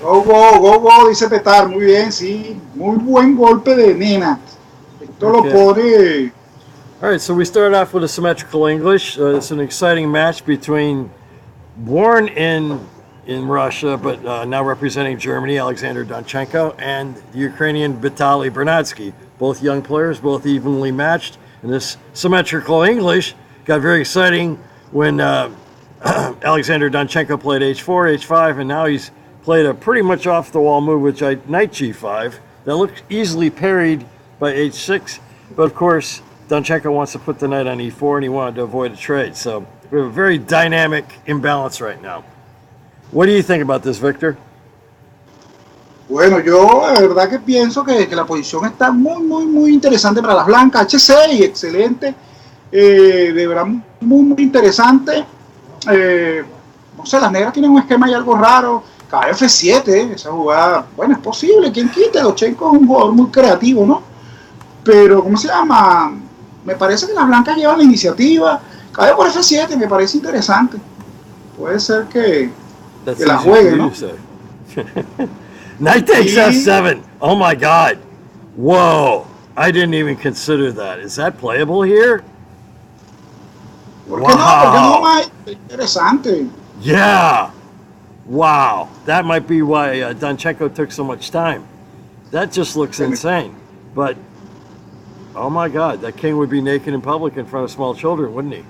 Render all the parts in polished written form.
Go, go, dice Petar. Muy bien, sí. Muy buen golpe de Nenad. Esto lo Okay. pone. All right, so we start off with a symmetrical English. It's an exciting match between born in Russia, but now representing Germany, Alexander Donchenko, and the Ukrainian Vitaliy Bernadskiy. Both young players, both evenly matched. And this symmetrical English got very exciting when Alexander Donchenko played h4, h5, and now he's played a pretty much off-the-wall move, which knight g5, that looked easily parried by h6. But of course, Donchenko wants to put the knight on e4, and he wanted to avoid a trade. So we have a very dynamic imbalance right now. What do you think about this, Victor? Bueno, yo la verdad que pienso que la posición está muy interesante para las blancas. H6, excelente. De verdad, muy interesante. No sé, las negras tienen un esquema y algo raro. Caballo F7, esa jugada, bueno, es posible, quien quite. Donchenko es un jugador muy creativo, ¿no? Pero, ¿cómo se llama? Me parece que las blancas llevan la iniciativa. Caballo por F7, me parece interesante. Puede ser que la juegue, ¿no? Knight takes f7. Oh my God. Whoa. I didn't even consider that. Is that playable here? ¿Por qué no? ¿Por qué no, Mike? Interesante. Yeah. Wow. That might be why Donchenko took so much time. That just looks insane. But, oh my God, that king would be naked in public in front of small children, wouldn't he?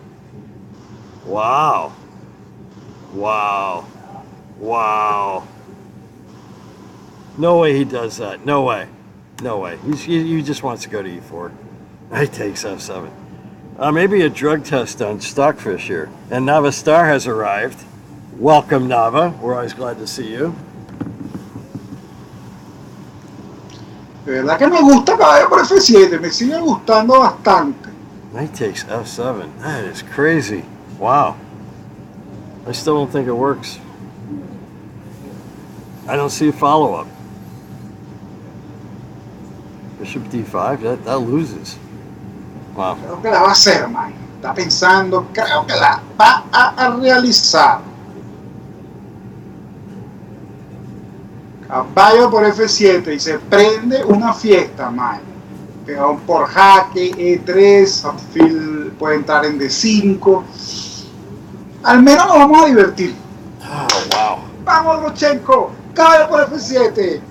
Wow. Wow. Wow. No way he does that. No way. No way. He just wants to go to e4. Knight takes f7. Maybe a drug test on Stockfish here. And Nava Starr has arrived. Welcome, Nava. We're always glad to see you. De verdad que me gusta caballo por F7. Me sigue gustando bastante. Knight takes f7. That is crazy. Wow. I still don't think it works. I don't see a follow-up. Bishop d5, that loses. Wow. Creo que la va a hacer, Mike. Está pensando, creo que la va a realizar. Caballo por F7 y se prende una fiesta, Mike. Peón por jaque, E3, alfil puede entrar en D5. Al menos nos vamos a divertir. Oh, wow. Vamos, Donchenko. Caballo por F7.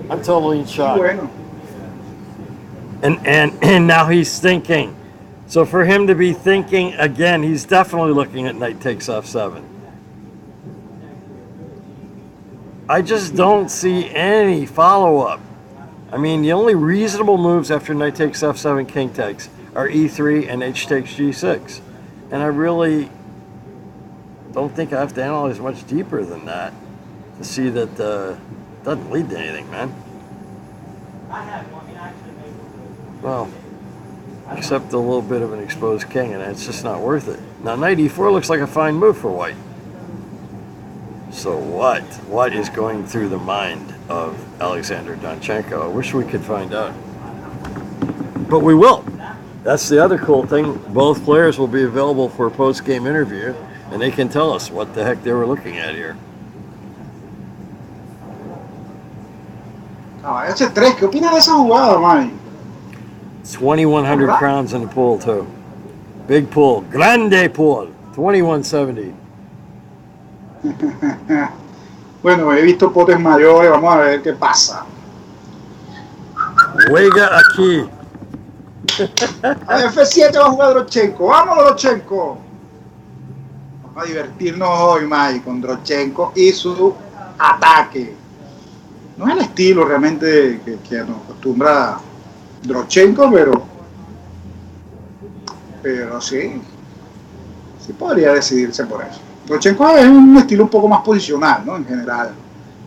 I'm totally in shock. Bueno. And now he's thinking. So for him to be thinking again, he's definitely looking at knight takes f7. I just don't see any follow-up. I mean, the only reasonable moves after knight takes f7, king takes are e3 and h takes g6. And I really don't think I have to analyze much deeper than that to see that doesn't lead to anything, man. Well, except a little bit of an exposed king, and it's just not worth it. Now, knight e4 looks like a fine move for white. So what? What is going through the mind of Alexander Donchenko? I wish we could find out. But we will. That's the other cool thing. Both players will be available for a post-game interview, and they can tell us what the heck they were looking at here. Caballo H3, ¿qué opina de esa jugada, Mike? 2,100 crowns in the pool, too. Big pool. Grande pool. 2,170. Bueno, he visto potes mayores, vamos a ver qué pasa. Juega aquí. A F7 va a jugar Donchenko. ¡Vamos, Donchenko! Vamos a divertirnos hoy, Mike, con Donchenko y su ataque. No es el estilo realmente que nos acostumbra Donchenko, pero sí podría decidirse por eso. Donchenko es un estilo un poco más posicional, ¿no? En general.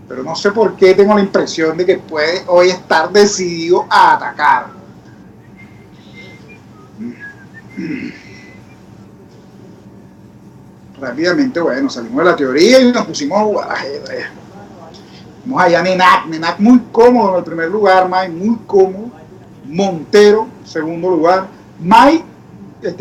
Pero no sé por qué tengo la impresión de que puede hoy estar decidido a atacar. Rápidamente, bueno, salimos de la teoría y nos pusimos a jugar ajedrez. Vamos allá a Nenad muy cómodo en el primer lugar, Mike, muy cómodo. Montero, segundo lugar. Mike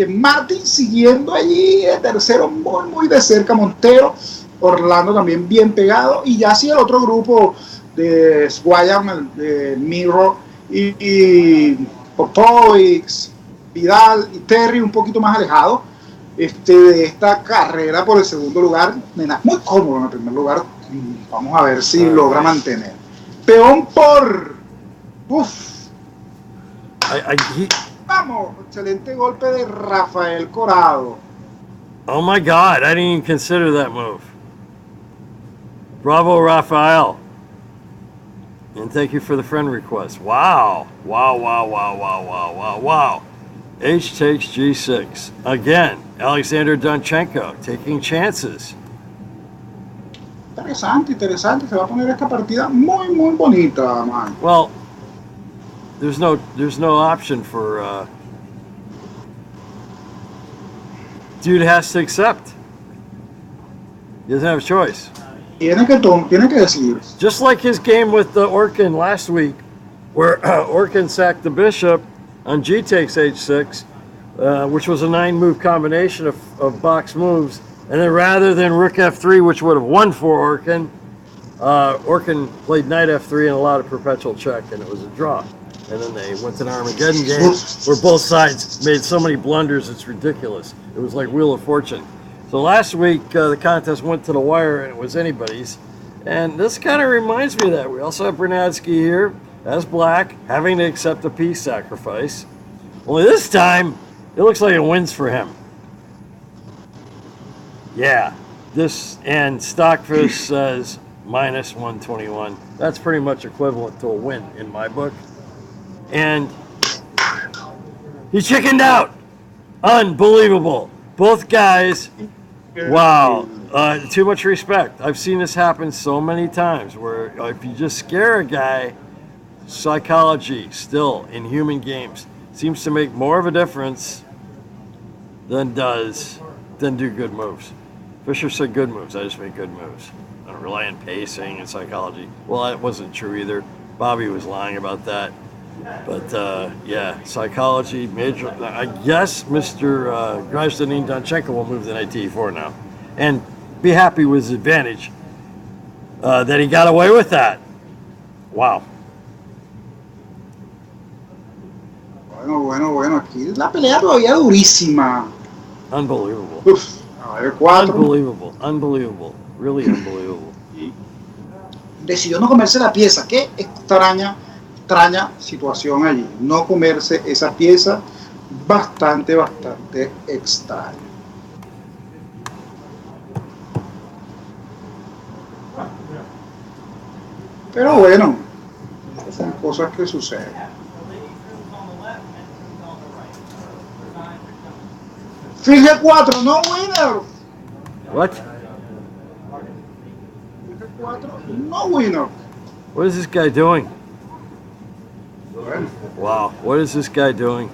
Martin siguiendo allí de tercero muy de cerca, Montero, Orlando también bien pegado, y ya sí el otro grupo de Swayams, de Mishra y Popovic, Vidal y Terry un poquito más alejados de esta carrera por el segundo lugar. Nenad muy cómodo en el primer lugar, vamos a ver si logra mantener. Peón por... Vamos, excelente golpe de Rafael Corrado. Oh my God, I didn't even consider that move. Bravo, Rafael. And thank you for the friend request. Wow. Wow. H takes G6. Again, Alexander Donchenko taking chances. Interesante. Se va a poner esta partida muy bonita, man. Well, there's no option for dude has to accept. He doesn't have a choice. Tiene que decidir. Just like his game with Orkin last week, where Orkin sacked the bishop on G takes H6, which was a 9-move combination of box moves, and then rather than Rook F3, which would have won for Orkin, Orkin played Knight F3 and allowed a perpetual check, and it was a draw. And then they went to an Armageddon game where both sides made so many blunders, it's ridiculous. It was like Wheel of Fortune. So last week, the contest went to the wire, and it was anybody's. And this kind of reminds me of that. We also have Bernadskiy here, as black, having to accept a peace sacrifice. Only this time, it looks like it wins for him. Yeah, this, and Stockfish says minus 121. That's pretty much equivalent to a win in my book. And he chickened out. Unbelievable. Both guys, wow. Too much respect. I've seen this happen so many times where if you just scare a guy, psychology still in human games seems to make more of a difference than do good moves. Fisher said good moves. I just make good moves. I don't rely on pacing and psychology. Well, that wasn't true either. Bobby was lying about that. But yeah, psychology, major. I guess Mr. Grajdanin Donchenko will move the knight to e4 now, and be happy with his advantage that he got away with that. Wow. Bueno. Aquí la pelea todavía durísima. Unbelievable. Uf, a ver, 4. Unbelievable. Really unbelievable. Decidió no comerse la pieza. Qué extraña situación allí. No comerse esa pieza, bastante extraña. Pero bueno, son cosas que suceden. Fil 4, no winner. What? Fil 4, no winner. What is this guy doing? Bueno. Wow, what is this guy doing?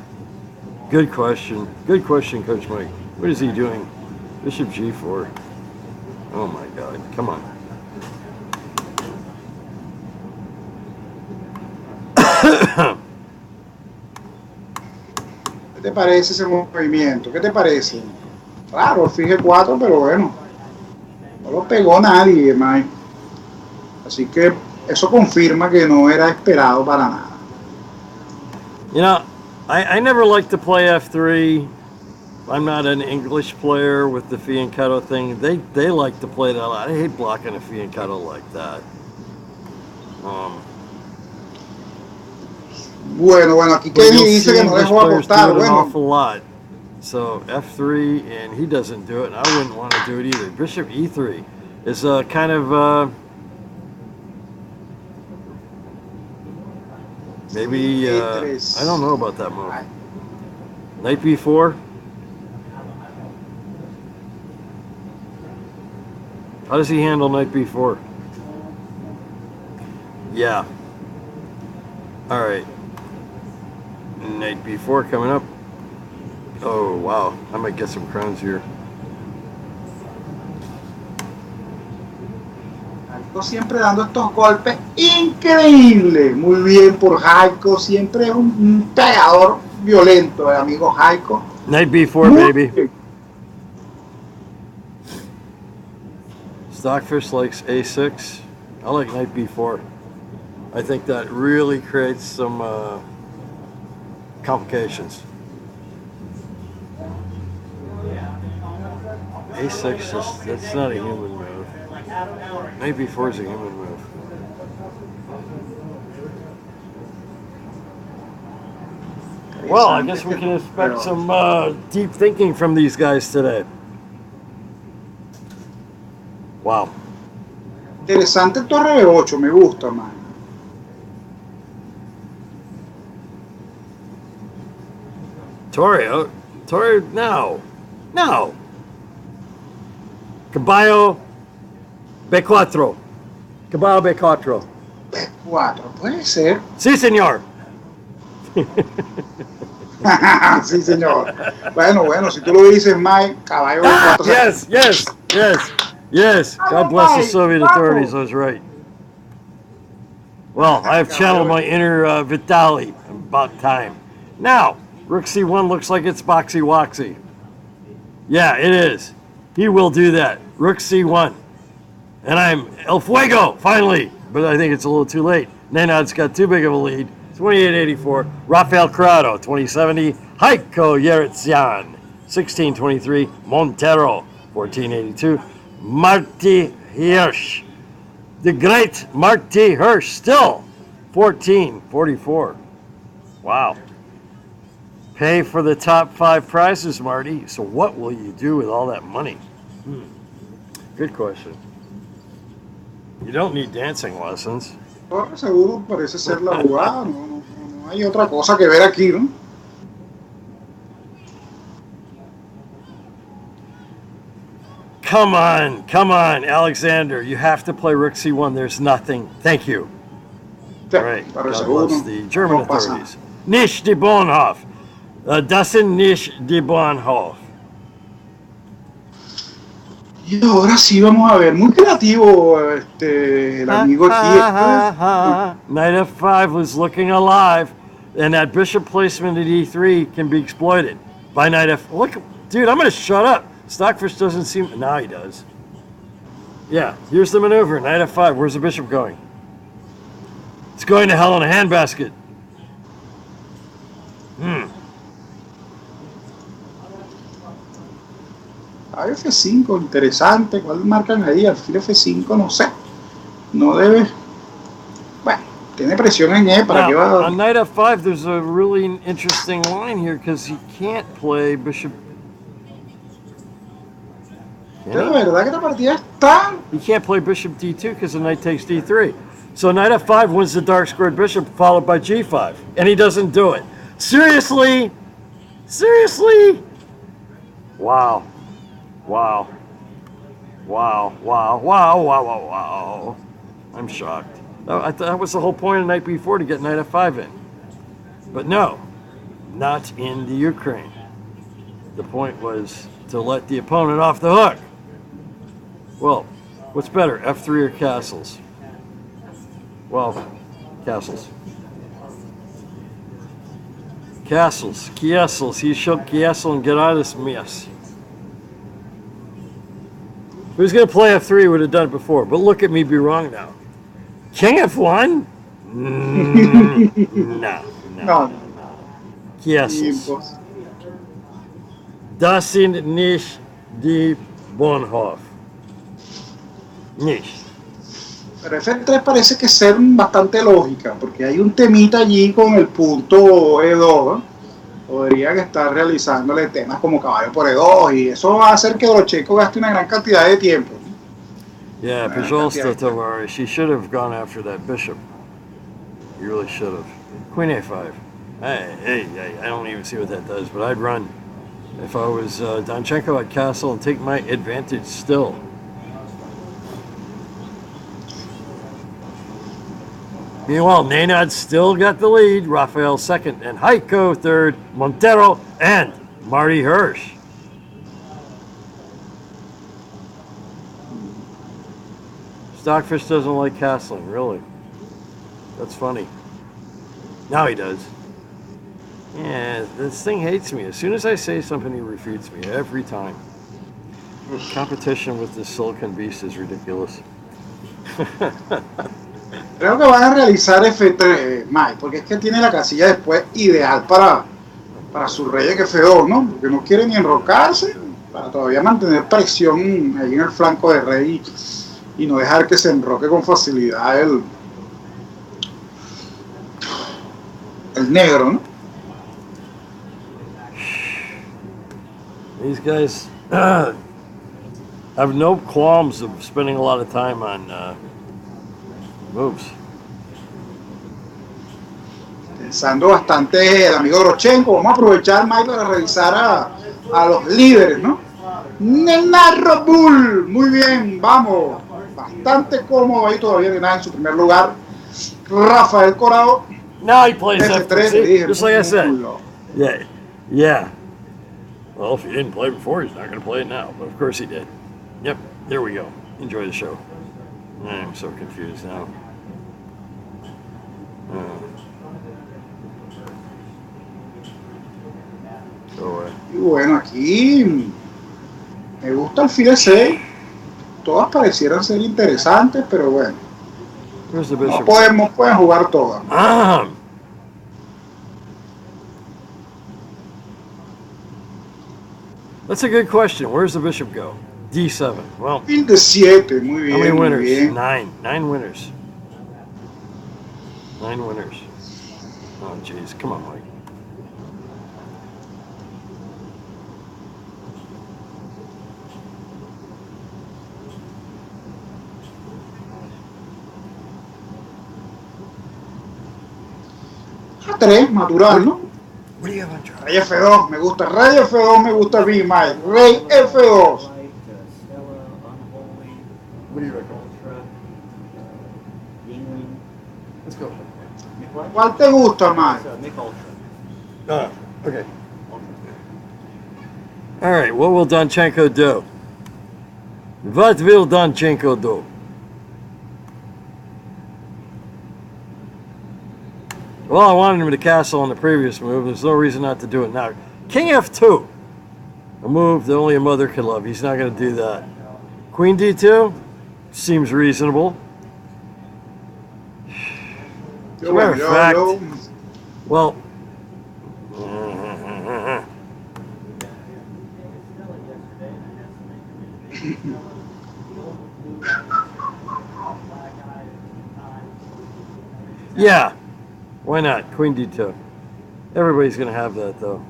Good question, Coach Mike. What is he doing? Bishop G4. Oh my God, come on. ¿Qué te parece ese movimiento? ¿Qué te parece? Claro, fije 4, pero bueno, no lo pegó nadie, Mike. Así que eso confirma que no era esperado para nada. You know, I never like to play F3. I'm not an English player with the fianchetto thing. They like to play that a lot. I hate blocking a fianchetto like that. Bueno, aquí Kenny dice que no dejó apostar. An awful lot. So F3, and he doesn't do it, and I wouldn't want to do it either. Bishop E3 is kind of maybe I don't know about that move. Knight B4. How does he handle Knight B4? Yeah. All right. Knight B4 coming up. Oh, wow. I might get some crowns here. Hayko siempre dando estos golpes increíbles. Muy bien por Hayko. Siempre es un pegador violento, el amigo Hayko. Knight B4, Muy baby. bien. Stockfish likes A6. I like Knight B4. I think that really creates some complications. A6 that's not a human move. Knight B4 is a human move. Well, I guess we can expect some deep thinking from these guys today. Wow. Interesante el torre B8, me gusta, man. Torre, no. Caballo B4. Caballo B4. B4, puede ser. Sí, señor. Sí, señor. Bueno, si tú lo dices, Mike, caballo B4. Yes. God bless the Soviet authorities. I was right. Well, I have channeled my inner Vitaliy. About time. Now, Rook C1 looks like it's boxy woxy. Yeah, it is. He will do that. Rook C1. And I'm El Fuego, finally. But I think it's a little too late. Nenad's got too big of a lead. 2884. Rafael Corrado, 2070. Hayko Yeritsyan, 1623. Montero, 1482. Marty Hirsch. The great Marty Hirsch, still 1444. Wow. Pay for the top 5 prizes, Marty. So what will you do with all that money? Good question. You don't need dancing lessons. Seguro parece ser la jugada. No hay otra cosa que ver aquí, ¿no? Come on, Alexander. You have to play Rook C1. There's nothing. Thank you. Right. God bless the German authorities. Nicht die Bahnhof. Das sind nicht die Bahnhof. Y ahora sí vamos a ver, muy creativo el amigo aquí. Knight F5 was looking alive, and that bishop placement at E3 can be exploited by Knight F. Look, dude, I'm going to shut up. Stockfish doesn't seem. Now he does. Yeah, here's the maneuver. Knight F5. Where's the bishop going? It's going to hell in a handbasket. F5, interesante. ¿Cuál marcan ahí? Alfil F5, no sé. No debe. Bueno, tiene presión en E. ¿Para qué va? On Knight F5, there's a really interesting line here because he can't play bishop. La verdad que la partida está. He can't play bishop D2 because the knight takes D3. So Knight F5 wins the dark squared bishop, followed by G5, and he doesn't do it. Seriously? Wow. I'm shocked. That was the whole point of Knight B4, to get Knight F5 in. But no, not in the Ukraine. The point was to let the opponent off the hook. Well, what's better, F3 or castles? Well, castles. Castles. He should castle and get out of this mess. Who's going to play F3 would have done it before, but look at me be wrong now. King F1? No. Castles. Das sind nicht die Bahnhof. Nicht. Pero F3 parece que ser bastante lógica, porque hay un temita allí con el punto E2, ¿no? Podrían estar realizándole temas como caballo por E2, y eso va a hacer que Donchenko gaste una gran cantidad de tiempo. Yeah, Pajolsta Tavares, she should have gone after that bishop. You really should have. Queen A5. Hey, I don't even see what that does, but I'd run. If I was Donchenko, I'd castle and take my advantage still. Meanwhile, Nenad still got the lead. Rafael second, and Hayko third. Montero and Marty Hirsch. Stockfish doesn't like castling, really. That's funny. Now he does. Yeah, this thing hates me. As soon as I say something, he refutes me every time. Competition with this Silicon Beast is ridiculous. Creo que van a realizar F3, Mike, porque es que tiene la casilla después ideal para su rey que F2, ¿no? Porque no quiere ni enrocarse, para todavía mantener presión ahí en el flanco de rey y no dejar que se enroque con facilidad el negro, ¿no? These guys have no qualms of spending a lot of time on moves. Pensando bastante el amigo Donchenko. Vamos a aprovechar, Mike, para revisar a los líderes, ¿no? Nenad Robulj, muy bien, vamos. Bastante cómodo ahí todavía Nenad en su primer lugar. Rafael Corado. Now he plays F3, F3, just like I said. Yeah, yeah. Well, if he didn't play before, he's not going to play it now. But of course he did. Yep, there we go. Enjoy the show. I'm so confused now. Y bueno, aquí me gusta el file 6. Todas parecieran ser interesantes, pero bueno. No pueden jugar todas. That's a good question. Where's the bishop go? D7. Well, file de 7, muy bien. How many winners? Bien. 9. 9 winners. 9 winners. Oh, jeez. Come on, Mike. A3, natural, ¿no? What do you have on draw? Rey F2, me gusta. Rey F2, me gusta a mí, Mike. Rey F2. What do you reckon? Let's go. ¿Cuál te gusta, Mike? Okay. All right, what will Donchenko do? What will Donchenko do? Well, I wanted him to castle on the previous move. There's no reason not to do it now. King F2. A move that only a mother can love. He's not going to do that. Queen D2. Seems reasonable. As a matter of fact, well, yeah, why not? Queen D2. Everybody's going to have that, though.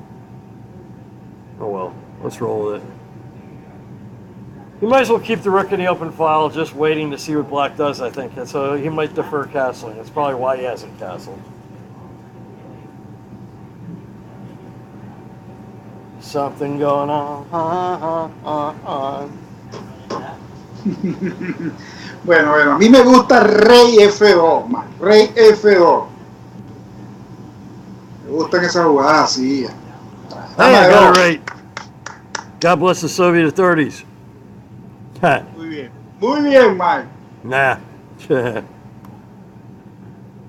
Oh, well, let's roll with it. You might as well keep the rook in the open file, just waiting to see what black does, I think. And so he might defer castling. That's probably why he hasn't castled. Something going on. Bueno, a mí me gusta Rey F2, man. Rey F2. Me gustan esas jugadas así. Hey, I got it right. God bless the Soviet authorities. Muy bien, Mike. Nah.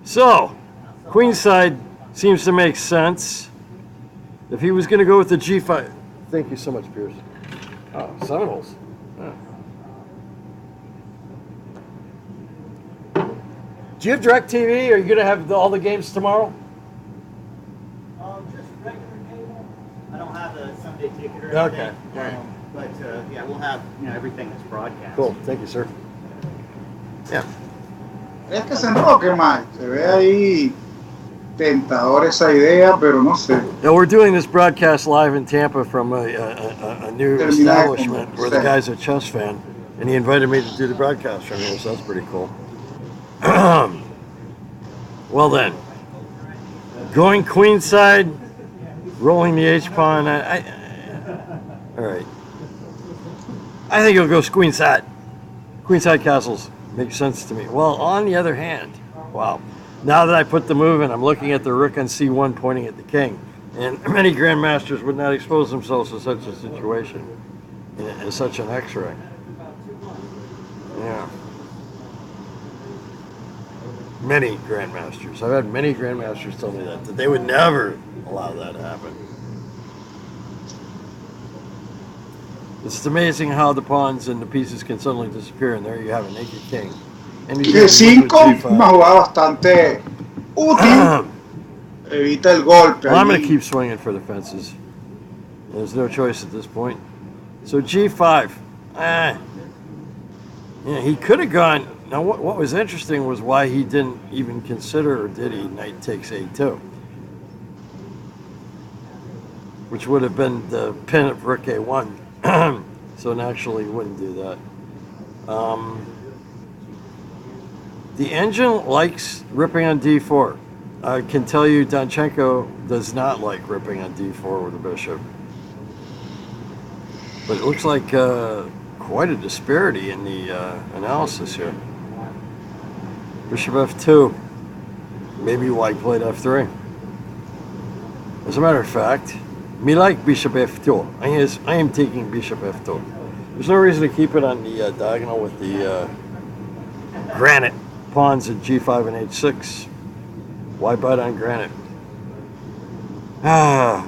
So, queenside seems to make sense. If he was going to go with the G5, thank you so much, Pierce. Oh, Seminoles. Yeah. Do you have DirecTV? Are you going to have all the games tomorrow? Just regular cable. I don't have a Sunday ticket or anything. Okay. All right. But yeah, we'll have everything that's broadcast. Cool. Thank you, sir. Yeah. Es que se enroque, Mike. Se ve ahí tentador esa idea, pero no sé. Yeah, we're doing this broadcast live in Tampa from a new establishment where the guy's a chess fan, and he invited me to do the broadcast from here, so that's pretty cool. Well then, going queenside, rolling the H-pawn. All right. I think he'll go queenside. Queenside castles make sense to me. Well, on the other hand, wow. Now that I put the move in, I'm looking at the rook on C1 pointing at the king. And many grandmasters would not expose themselves to such a situation, as such an X-ray. Yeah. Many grandmasters. I've had many grandmasters tell me that they would never allow that to happen. It's amazing how the pawns and the pieces can suddenly disappear, and there you have a naked king. And he did G5, G5. una jugada bastante útil. Evita el golpe. Well, I'm going to keep swinging for the fences. There's no choice at this point. So G5. Yeah, he could have gone. Now, what was interesting was why he didn't even consider, or did he, knight takes A2. Which would have been the pin of rook A1. So naturally, he wouldn't do that. The engine likes ripping on D4. I can tell you Donchenko does not like ripping on D4 with a bishop. But it looks like quite a disparity in the analysis here. Bishop F2. Maybe White played F3. As a matter of fact, me like Bishop F2. I am taking Bishop F2. There's no reason to keep it on the diagonal with the granite pawns at G5 and H6. Why bet on granite?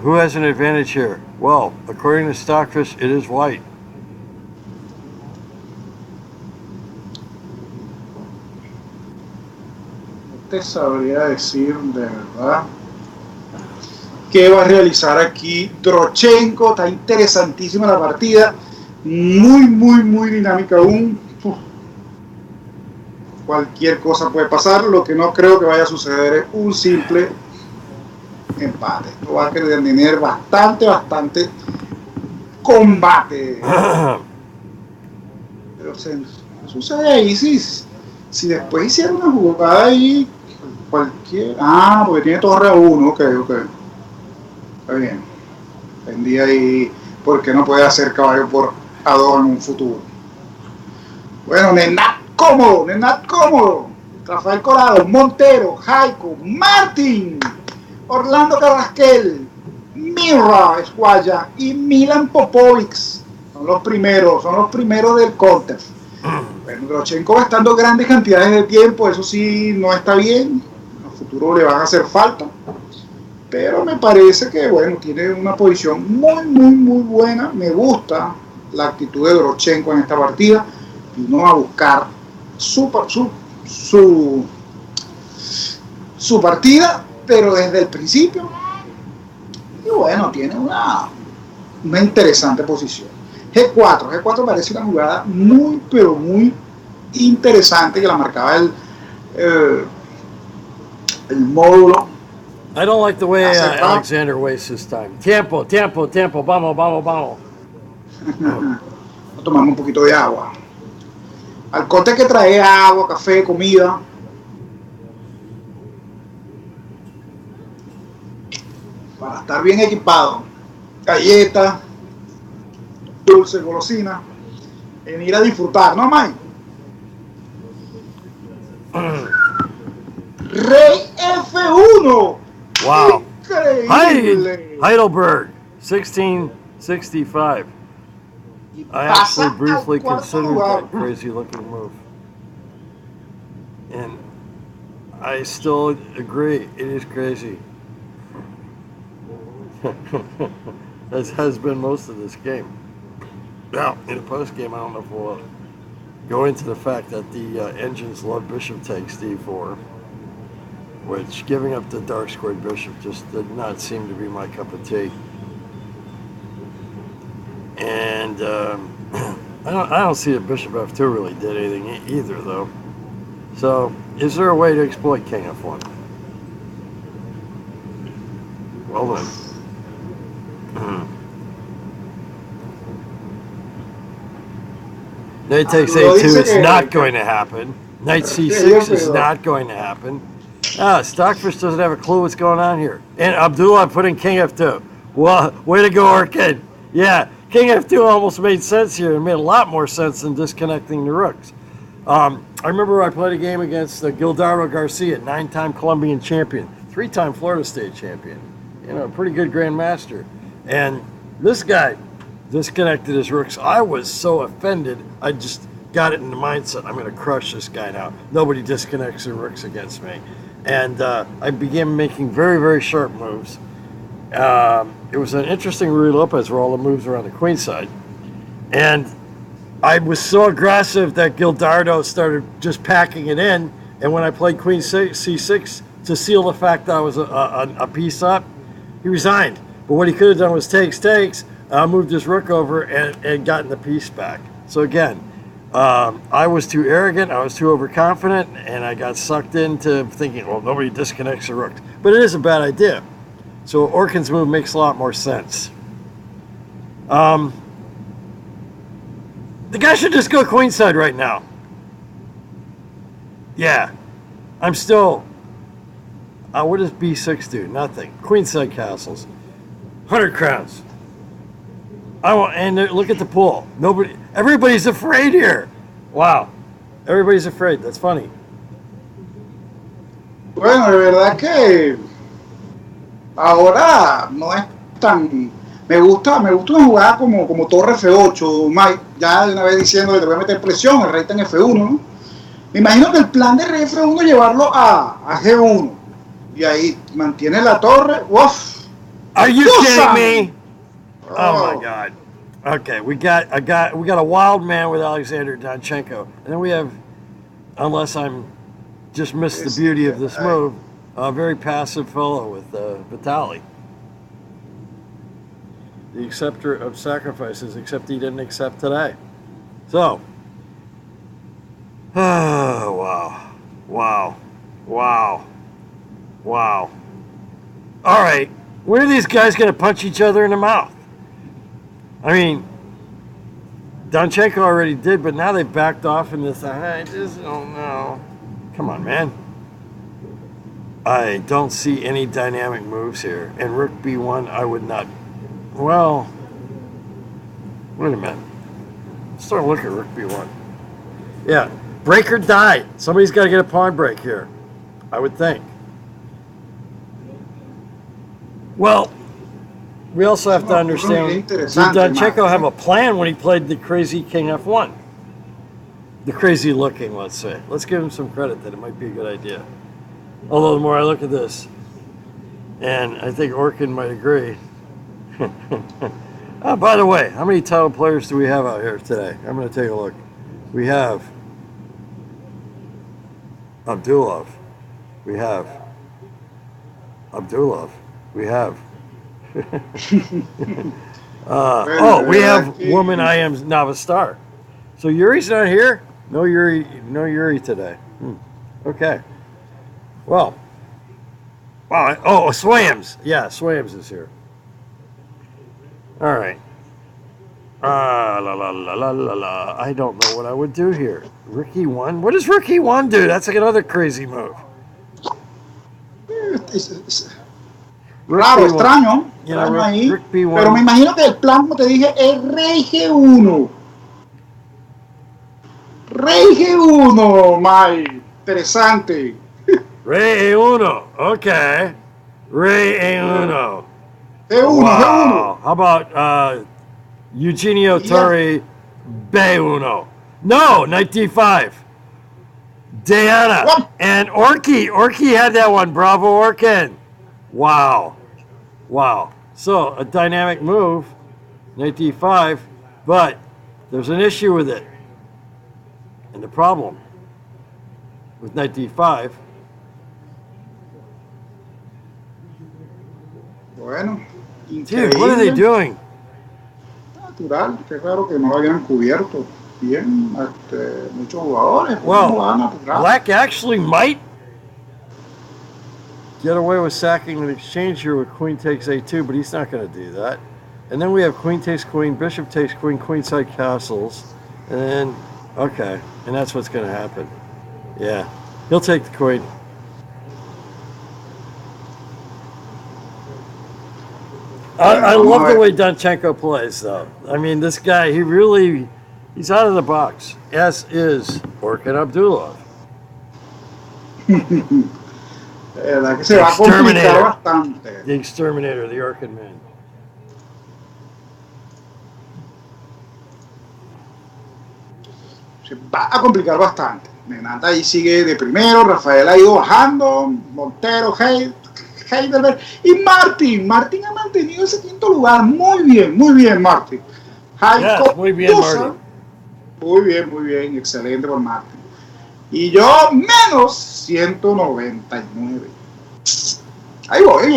Who has an advantage here? Well, according to Stockfish, it is White. No te sabría decir de verdad qué va a realizar aquí Donchenko. Está interesantísima la partida. Muy dinámica aún. Cualquier cosa puede pasar. Lo que no creo que vaya a suceder es un simple empate. Esto va a tener bastante combate. Pero se sucede ahí. Si después hiciera una jugada ahí, cualquier. Porque tiene torre a 1. Ok. Está bien. Entendí ahí por qué no puede hacer caballo por A2 en un futuro. Bueno, Nenad cómodo. Rafael Corado, Montero, Hayko, Martin, Orlando Carrasquel, Mishra, Escualla y Milan Popovic. Son los primeros del counter. Bueno, Donchenko va estando grandes cantidades de tiempo, eso sí no está bien. En el futuro le van a hacer falta. Pero me parece que, bueno, tiene una posición muy buena. Me gusta la actitud de Donchenko en esta partida. Vino a buscar su partida, pero desde el principio. Y bueno, tiene una interesante posición. G4 parece una jugada muy interesante que la marcaba el módulo. I don't like the way Alexander wastes his time. Tiempo, vamos. Vamos a tomar un poquito de agua. Al cote que trae agua, café, comida. Para estar bien equipado. Galletas, dulce, golosina. Venir a disfrutar, ¿no, Mike? Rey F1. Wow. Increíble. Heidelberg, 1665. I actually briefly considered that crazy looking move. And I still agree, it is crazy. As has been most of this game. Now, in the post game, I don't know if we'll go into the fact that the engines love bishop takes d4, which giving up the dark squared bishop just did not seem to be my cup of tea. And I don't see that bishop f2 really did anything either, though. So, is there a way to exploit king f1? Well then. Knight takes a2 is not going to happen. Knight c6 is not going to happen. Stockfish doesn't have a clue what's going on here. And Abdulov putting king f2. Well, way to go, Orchid. Yeah, king f2 almost made sense here. It made a lot more sense than disconnecting the rooks. I remember I played a game against Gildardo Garcia, 9-time Colombian champion, 3-time Florida State champion. You know, a pretty good grandmaster. And this guy disconnected his rooks. I was so offended, I just got it in the mindset, I'm going to crush this guy now. Nobody disconnects their rooks against me. And I began making very, very sharp moves. It was an interesting Ruy Lopez where all the moves were on the queen side. And I was so aggressive that Gildardo started just packing it in. And when I played queen c6 to seal the fact that I was a piece up, he resigned. But what he could have done was takes, moved his rook over and gotten the piece back. So again, I was too arrogant, I was too overconfident, and I got sucked into thinking, well, nobody disconnects the rook. But it is a bad idea. So Orkin's move makes a lot more sense. The guy should just go queenside right now. Yeah. I'm still... what does b6 do? Nothing. Queenside castles. 100 crowns. And look at the pool. Everybody's afraid here. Wow. Everybody's afraid. That's funny. Bueno, de verdad que ahora no es tan... Me gusta una jugada como torre F8, Mike, ya de una vez diciendo que te voy a meter presión, el rey está en F1, ¿no? Me imagino que el plan de rey F1 es llevarlo a G1 y ahí mantiene la torre. Uf. Are you kidding me? Oh my God. Okay, we got a wild man with Alexander Donchenko, and then we have, unless I'm just missed the beauty of this move, a very passive fellow with Vitaliy, the acceptor of sacrifices, except he didn't accept today. So, wow. All right, when are these guys going to punch each other in the mouth? I mean, Donchenko already did, but now they've backed off in this. I just don't know. Come on, man. I don't see any dynamic moves here. And Rook B1, I would not. Well, wait a minute. Let's start looking at Rook B1. Yeah, break or die. Somebody's got to get a pawn break here, I would think. Well, we also have to understand, did Donchenko have a plan when he played the crazy King F1? The crazy looking, let's say. Let's give him some credit that it might be a good idea. Although the more I look at this, and I think Orkin might agree. Oh, by the way, how many title players do we have out here today? I'm going to take a look. We have Abdulov. We have Abdulov. We have we have woman I am Nava Starr. So Yuri's not here? No Yuri today. Okay. Well. Wow. Swayams. Yeah, Swayams is here. All right. I don't know what I would do here. Rookie 1? What does Rookie 1 do? That's like another crazy move. Raro, extraño ahí, pero me imagino que el plan, como te dije, es Rey G1. Rey G1, Mike. Interesante. Rey E1, okay. Rey E1. G1, wow. G1. How about Eugenio Torre B1? No, knight D5. Diana. What? And Orky had that one. Bravo, Orkin. Wow. So, a dynamic move, knight D5, but there's an issue with it. And the problem with knight D5. Bueno, dude, what are they doing? Natural, qué raro que no lo habían cubierto bien muchos jugadores. Well, Black actually might get away with sacking an exchange here with queen takes a2, but he's not going to do that. And then we have queen takes queen, bishop takes queen, queenside castles, and then, okay, and that's what's going to happen. Yeah, he'll take the queen. I love the way Donchenko plays, though. I mean, this guy, he's out of the box, as is Orkin Abdulov. The exterminator, the Orkin man. Se va a complicar bastante. Nenad ahí sigue de primero, Rafael ha ido bajando, Montero, Heidelberg. Y Martin ha mantenido ese quinto lugar. Muy bien, Martin. Hayko, Yes, muy bien, Marty. Muy bien, excelente por Martin. Y yo, menos 199. Ahí voy.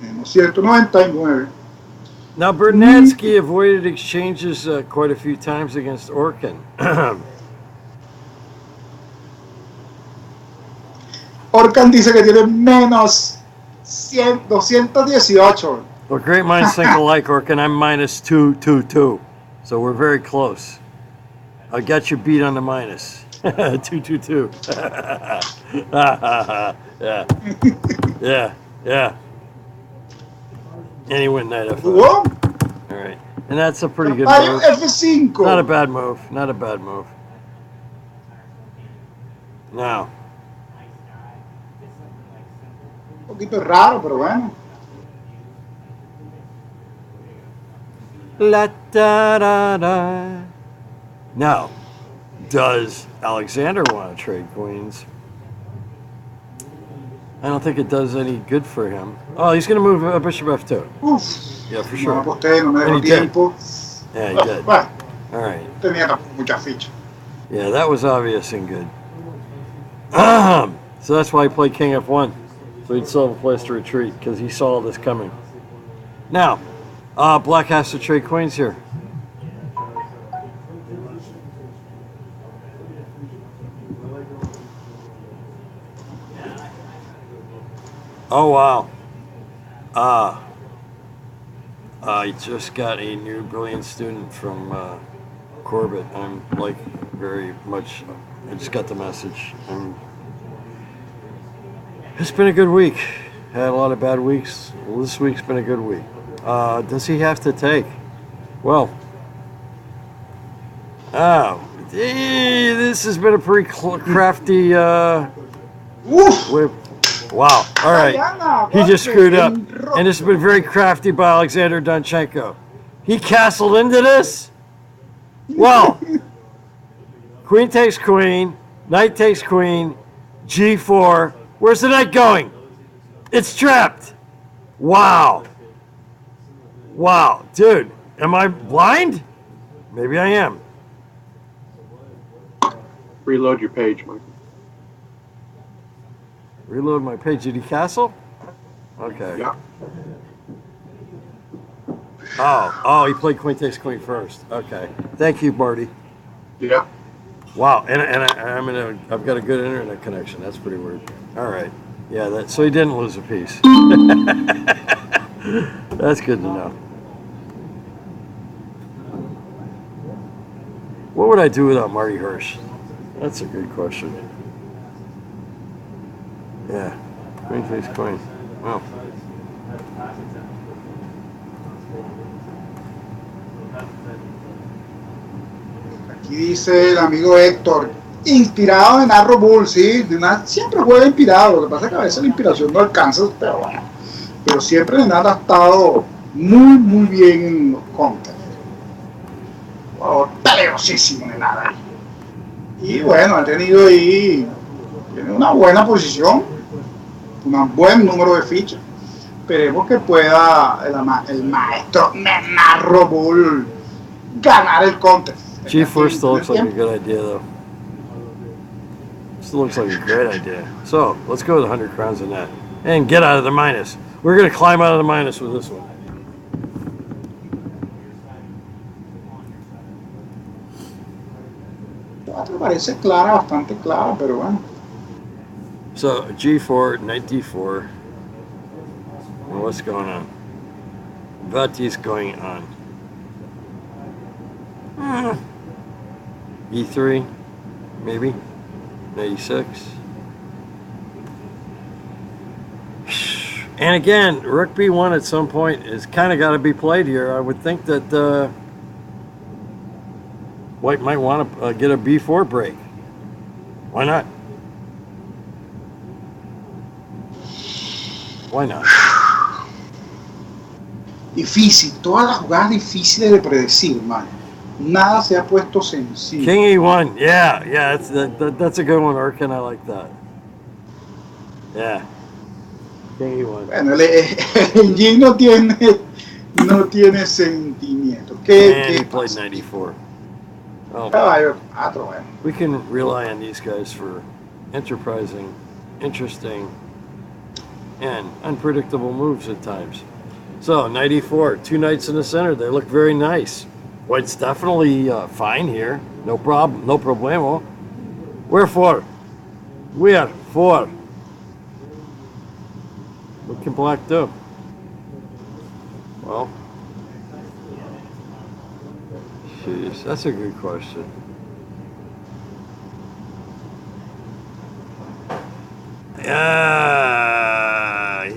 Menos 199. Now, Bernadskiy avoided exchanges quite a few times against Orkin. Orkan dice que tiene menos 218. Well, great minds think alike, Orkin. I'm minus 222. So we're very close. I got you beat on the minus. 222. Yeah. And he went knight f5. All right. And that's a pretty good move. F5. Not a bad move. Now. Un poquito raro, pero bueno. La da da da. Now, does Alexander want to trade queens? I don't think it does any good for him. Oh, he's going to move bishop f2. Uf. Yeah, for sure. No aposté, no me dejó tiempo. Yeah, he did. Bueno, all right. Tenía muchas fichas. Yeah, that was obvious and good. So that's why he played king f1. So he'd still have a place to retreat because he saw this coming. Now, black has to trade queens here. Oh, wow. I just got a new brilliant student from Corbett. I'm like very much, I just got the message. It's been a good week. Had a lot of bad weeks. Well, this week's been a good week. Does he have to take? Well, this has been a pretty crafty whip. Wow. All right. He just screwed up. And this has been very crafty by Alexander Donchenko. He castled into this? Well, queen takes queen, knight takes queen, g4. Where's the knight going? It's trapped. Wow. Dude, am I blind? Maybe I am. Reload your page, Mike. Reload my page. Did he castle? Okay. Yeah. Oh, he played queen takes queen first. Okay. Thank you, Marty. Yeah. Wow, and I've got a good internet connection. That's pretty weird. All right. Yeah, so he didn't lose a piece. That's good to know. What would I do without Marty Hirsch? That's a good question. Yeah, queen takes queen. Wow. Aquí dice el amigo Héctor, inspirado en Robulj, sí, Nenad siempre juega inspirado, lo que pasa es que a veces la inspiración no alcanza, pero bueno, pero siempre Nenad ha estado muy bien en los counters. Jugador peligrosísimo Nenad. Y bueno, ha tenido ahí, tiene una buena posición, un buen número de fichas. Esperemos que pueda el maestro Nenad Robulj ganar el contest. G4 still looks like a good idea, though. Still looks like a great idea. So, let's go with 100 crowns in that. And get out of the minus. We're going to climb out of the minus with this one. Me parece clara, bastante clara, pero bueno. So, G4, knight D4. Well, what's going on? Vati's going on. E3, maybe. Knight E6. And again, Rook B1 at some point is kind of got to be played here. I would think that White might want to get a B4 break. Why not? Why not? Difícil, todas las jugadas difíciles de predecir, man. Nada se ha puesto sencillo. King E1, yeah, that's a good one, Arkin. I like that. Yeah. King E1. Bueno, el Jin no tiene sentimiento. And ¿Qué he played pasa? 94. Oh, Caballo 4, bueno. we can rely on these guys for enterprising, interesting, and unpredictable moves at times. So 94, 2 knights in the center. They look very nice. White's definitely fine here. No problem. No problemo. Wherefore? Where for? What can black do? Well, jeez, that's a good question. He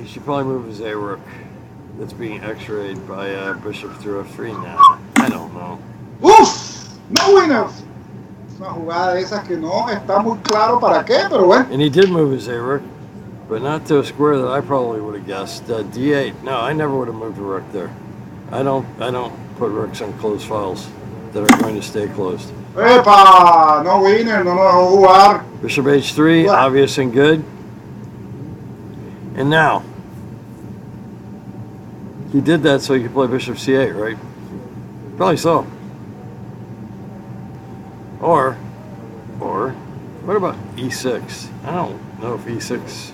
should probably move his A-Rook. That's being x-rayed by Bishop through F3 now. I don't know. ¡Uf! ¡No winners! Es una jugada de esas que no está muy claro para qué, pero bueno. And he did move his A-Rook, but not to a square that I probably would have guessed. D8. No, I never would have moved a rook there. I don't put rooks on closed files that are going to stay closed. ¡Epa! No winner, no nos dejó jugar. Bishop H3, What? obvious and good. And now, he did that so he could play Bishop C8, right? Probably so. Or, what about E6? I don't know if E6.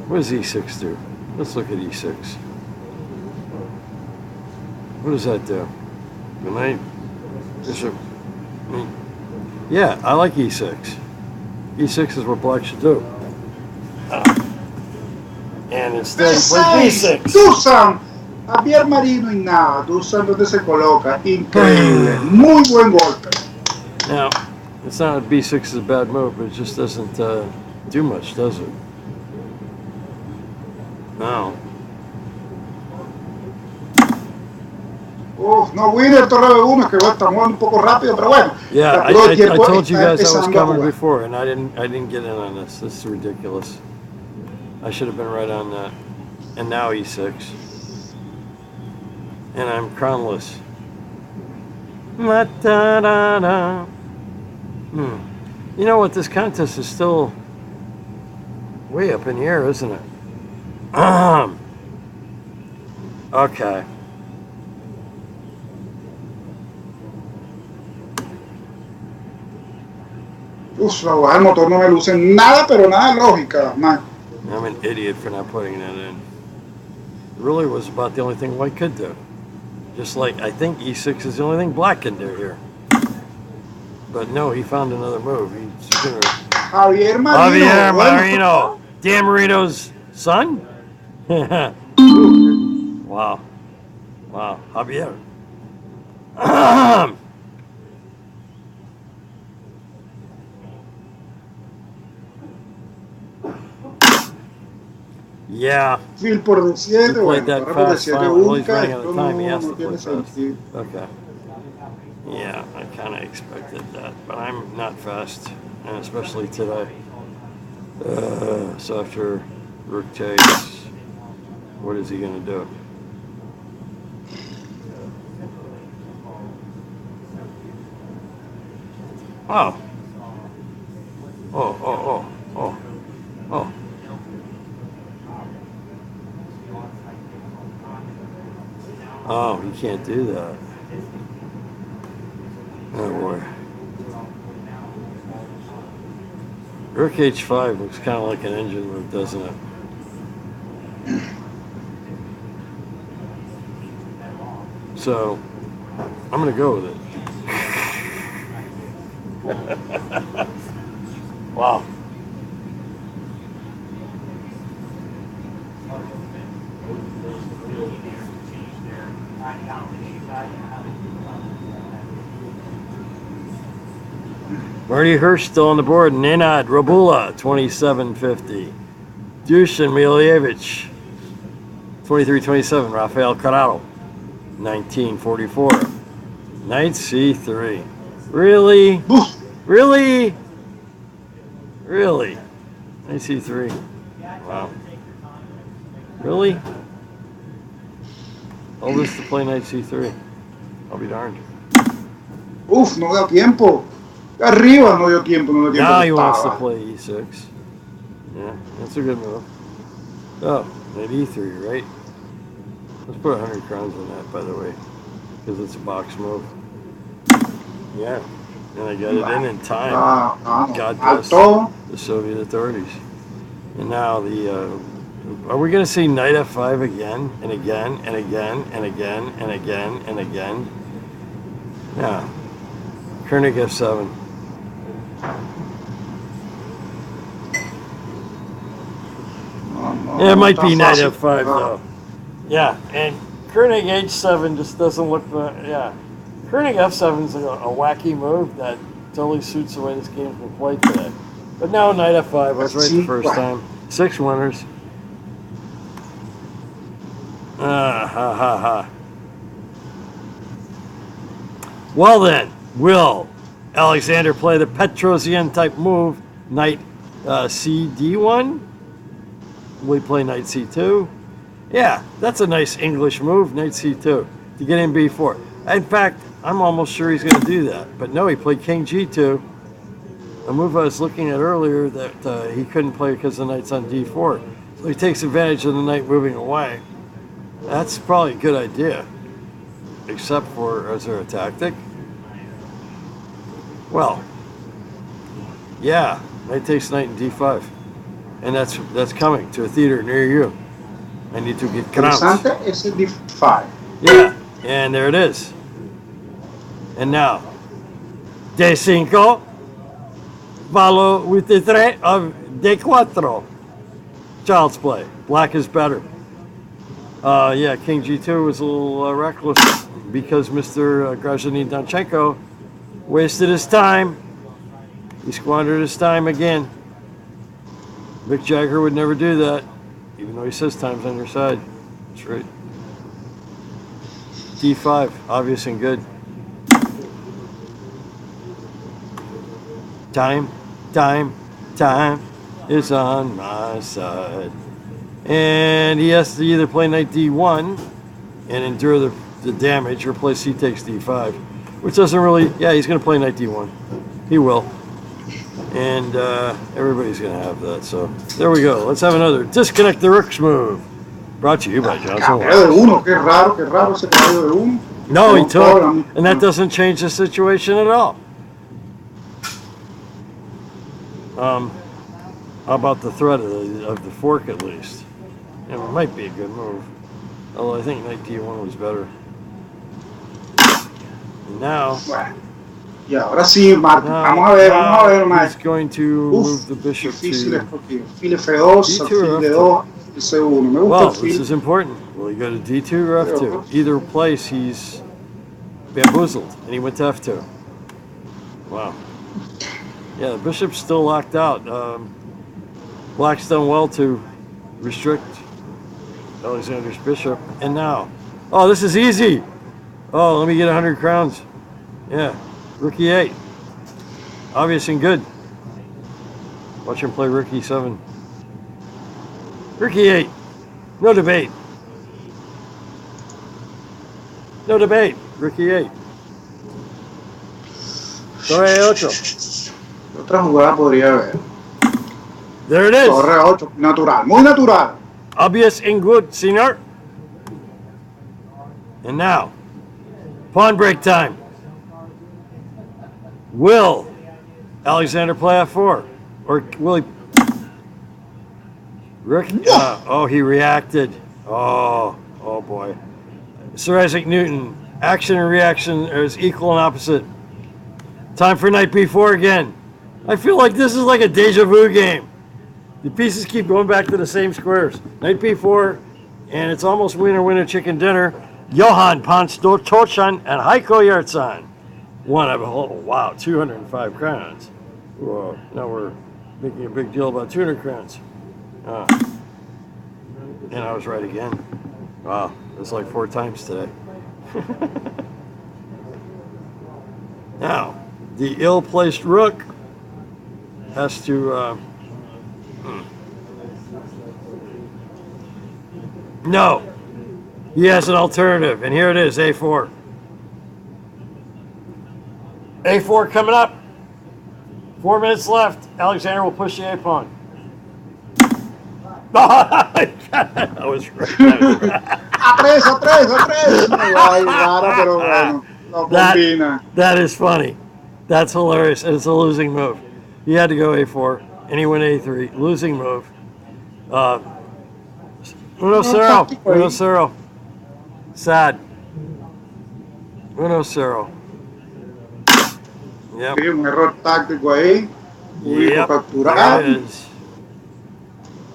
What does E6 do? Let's look at E6. What does that do? Good night, Bishop. Yeah, I like E6. E6 is what black should do. And instead he played D6. B6. Dusan. Javier Marino y Nava. Dusan donde se coloca. Increíble. Muy buen golpe. Now, it's not that B6 is a bad move, but it just doesn't do much, does it? No. Uf, no winner, torre B1, es que bueno, estamos un poco rápido, pero bueno. Yeah, Todo el I tiempo told you está guys I was empezando a coming jugar. before, and I didn't get in on this. This is ridiculous. I should have been right on that. And now E6. And I'm crownless. Da-da-da. You know what? This contest is still way up in the air, isn't it? Okay. Uf, la jugada del motor no me luce nada, pero nada de lógica, man. I'm an idiot for not putting that in. It really was about the only thing white could do. Just like I think E6 is the only thing black can do here. But no, he found another move. He's gonna... Javier Marino. Javier bueno. Marino. Dan Marino's son? Wow. Wow. Javier. Yeah. Fil por D7, He bueno, played that torre por fast D7 finally. Well, he's única, running out of esto time. He has no to play tiene fast. sentido. Okay. Yeah, I kind of expected that, but I'm not fast, and especially today. So after rook takes, what is he going to do? Oh. Oh. Oh, you can't do that. Oh boy. Rook H5 looks kind of like an engine move, doesn't it? So, I'm going to go with it. Wow. Marty Hirsch still on the board. Nenad Robulj, 2750. Dusan Milievich, 2327. Rafael Corrado, 1944. Knight C3. Really? Really? Really? Knight C3. Wow. Really? All this to play Knight C3. I'll be darned. Uf, no dio tiempo. Arriba no dio tiempo, no dio tiempo. Now he wants to Estaba. play E6. Yeah, that's a good move. Oh, knight e3, right? Let's put 100 crowns on that, by the way, because it's a box move. Yeah, and I got it in time. God bless Alto. the Soviet authorities. And now are we going to see knight f5 again and again and again and again and again and again? Yeah. Keny f7. Yeah, it might be knight f5 though. Yeah, and Keny h7 just doesn't look. Yeah, Keny f7 is a wacky move that totally suits the way this game's been played today. But now knight f5 was right the first time. 6 winners. Ha. Well then, will Alexander play the Petrosian type move, knight cd1? Will he play knight c2? Yeah, that's a nice English move, knight c2, to get in b4. In fact, I'm almost sure he's going to do that. But no, he played king g2, a move I was looking at earlier that he couldn't play because the knight's on d4. So he takes advantage of the knight moving away. That's probably a good idea. Except for, is there a tactic? Well, yeah, knight takes knight in d5. And that's coming to a theater near you. I need to get crowns. It's a d5. Yeah, and there it is. And now, d5, valo v3 of d4. Child's play. Black is better. Yeah, king g2 was a little reckless because Mr. Graziany Donchenko wasted his time. He squandered his time again. Mick Jagger would never do that, even though he says time's on your side. That's right. d5, obvious and good. Time is on my side. And he has to either play knight d1 and endure the damage, or play c takes d5, which doesn't really, yeah, he's going to play knight d1. He will. And everybody's going to have that. So there we go. Let's have another disconnect the rooks move. Brought to you by Johnson. Qué raro ese caballo de uno. No, he took, and that doesn't change the situation at all. How about the threat of the fork at least? It might be a good move. Although I think knight d1 was better. And now... Y ahora sí, Marco. Vamos a ver, He's going to move the bishop to Fil F2, alfil D2, C1. Me gusta well, el fil. this is important. Will he go to D2 or F2? Either place, he's bamboozled, and he went to F2. Wow. Yeah, the bishop's still locked out. Black's done well to restrict Alexander's bishop. And now, oh, this is easy. Oh, let me get 100 crowns. Yeah. Rook e8. Obvious and good. Watch him play rook e7. Rook e8. No debate. No debate. Rook e8. Torre 8. Otra jugada podría haber. There it is. Torre 8. Natural. Muy natural. Obvious and good, senor. And now, pawn break time. Will Alexander play f4? Or will he... Rook... oh, he reacted. Oh boy. Sir Isaac Newton, action and reaction is equal and opposite. Time for knight b4 again. I feel like this is like a deja vu game. The pieces keep going back to the same squares. Knight b4, and it's almost winner chicken dinner. Johan Ponce Torchan and Hayko Yeritsyan. One of a whole, wow, 205 crowns. Whoa, now we're making a big deal about 200 crowns. And I was right again. Wow, it's like 4 times today. Now, the ill-placed rook has to, no, he has an alternative, and here it is, a4. A4 coming up. 4 minutes left. Alexander will push the A pawn. That was right. A tres. No, ay, rara, pero bueno, lo combina. That is funny. That's hilarious, and it's a losing move. He had to go A4, and he went A3. Losing move. 1-0. táctico ahí. 1-0. Sad. 1-0. Yep. Sí, un error táctico ahí. Público Yep. capturado. There it is.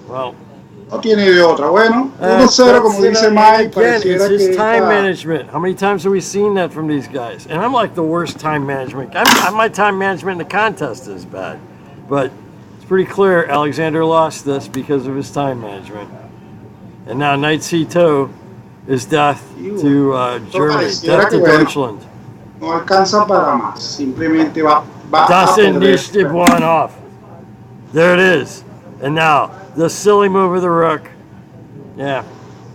Well, No tiene de otra. Bueno, 1-0, como dice Mike. again, it's Pareciera just que time esta- management. How many times have we seen that from these guys? And I'm like the worst time management. My time management in the contest is bad. But it's pretty clear Alexander lost this because of his time management. And now knight C2 is death to Germany, death to Deutschland. no alcanza para más. Simplemente va a Doesn't perder. nicht one off. There it is. And now, the silly move of the rook. Yeah.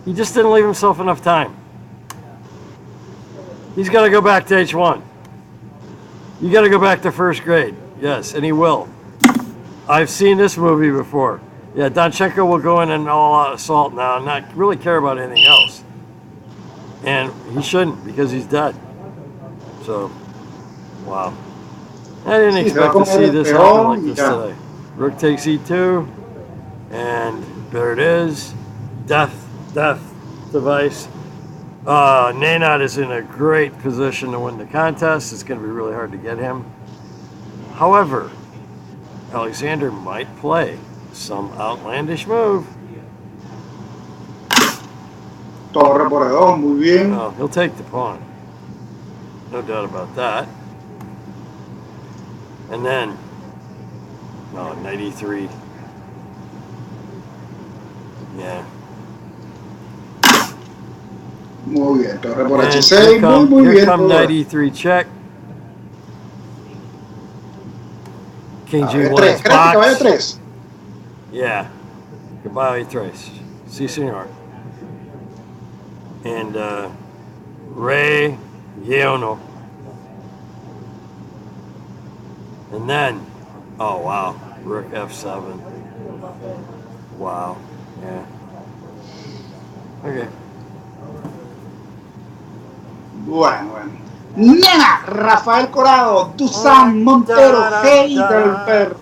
He just didn't leave himself enough time. He's got to go back to H1. You got to go back to first grade. Yes, and he will. I've seen this movie before. Yeah, Donchenko will go in and all-out assault now and not really care about anything else. And he shouldn't because he's dead. So, wow. I didn't expect to see this happen like this today. Rook takes E2, and there it is. Death device. Nenad is in a great position to win the contest. It's going to be really hard to get him. However, Alexander might play some outlandish move. Torre por E2, muy bien. Oh, he'll take the pawn. No doubt about that. And then, knight E3. Yeah. Muy bien, torre por And H6, muy here bien. come todo. knight E3 check. King Caballo G1 3, is ¿crees que caballo box. 3? Yeah. Caballo 3. Sí, señor. And Rey Guiono. And then, oh wow, Rook F7. Wow. Yeah. Okay. Bueno. Nena, Rafael Corado, Dusan Montero, Heidelberg,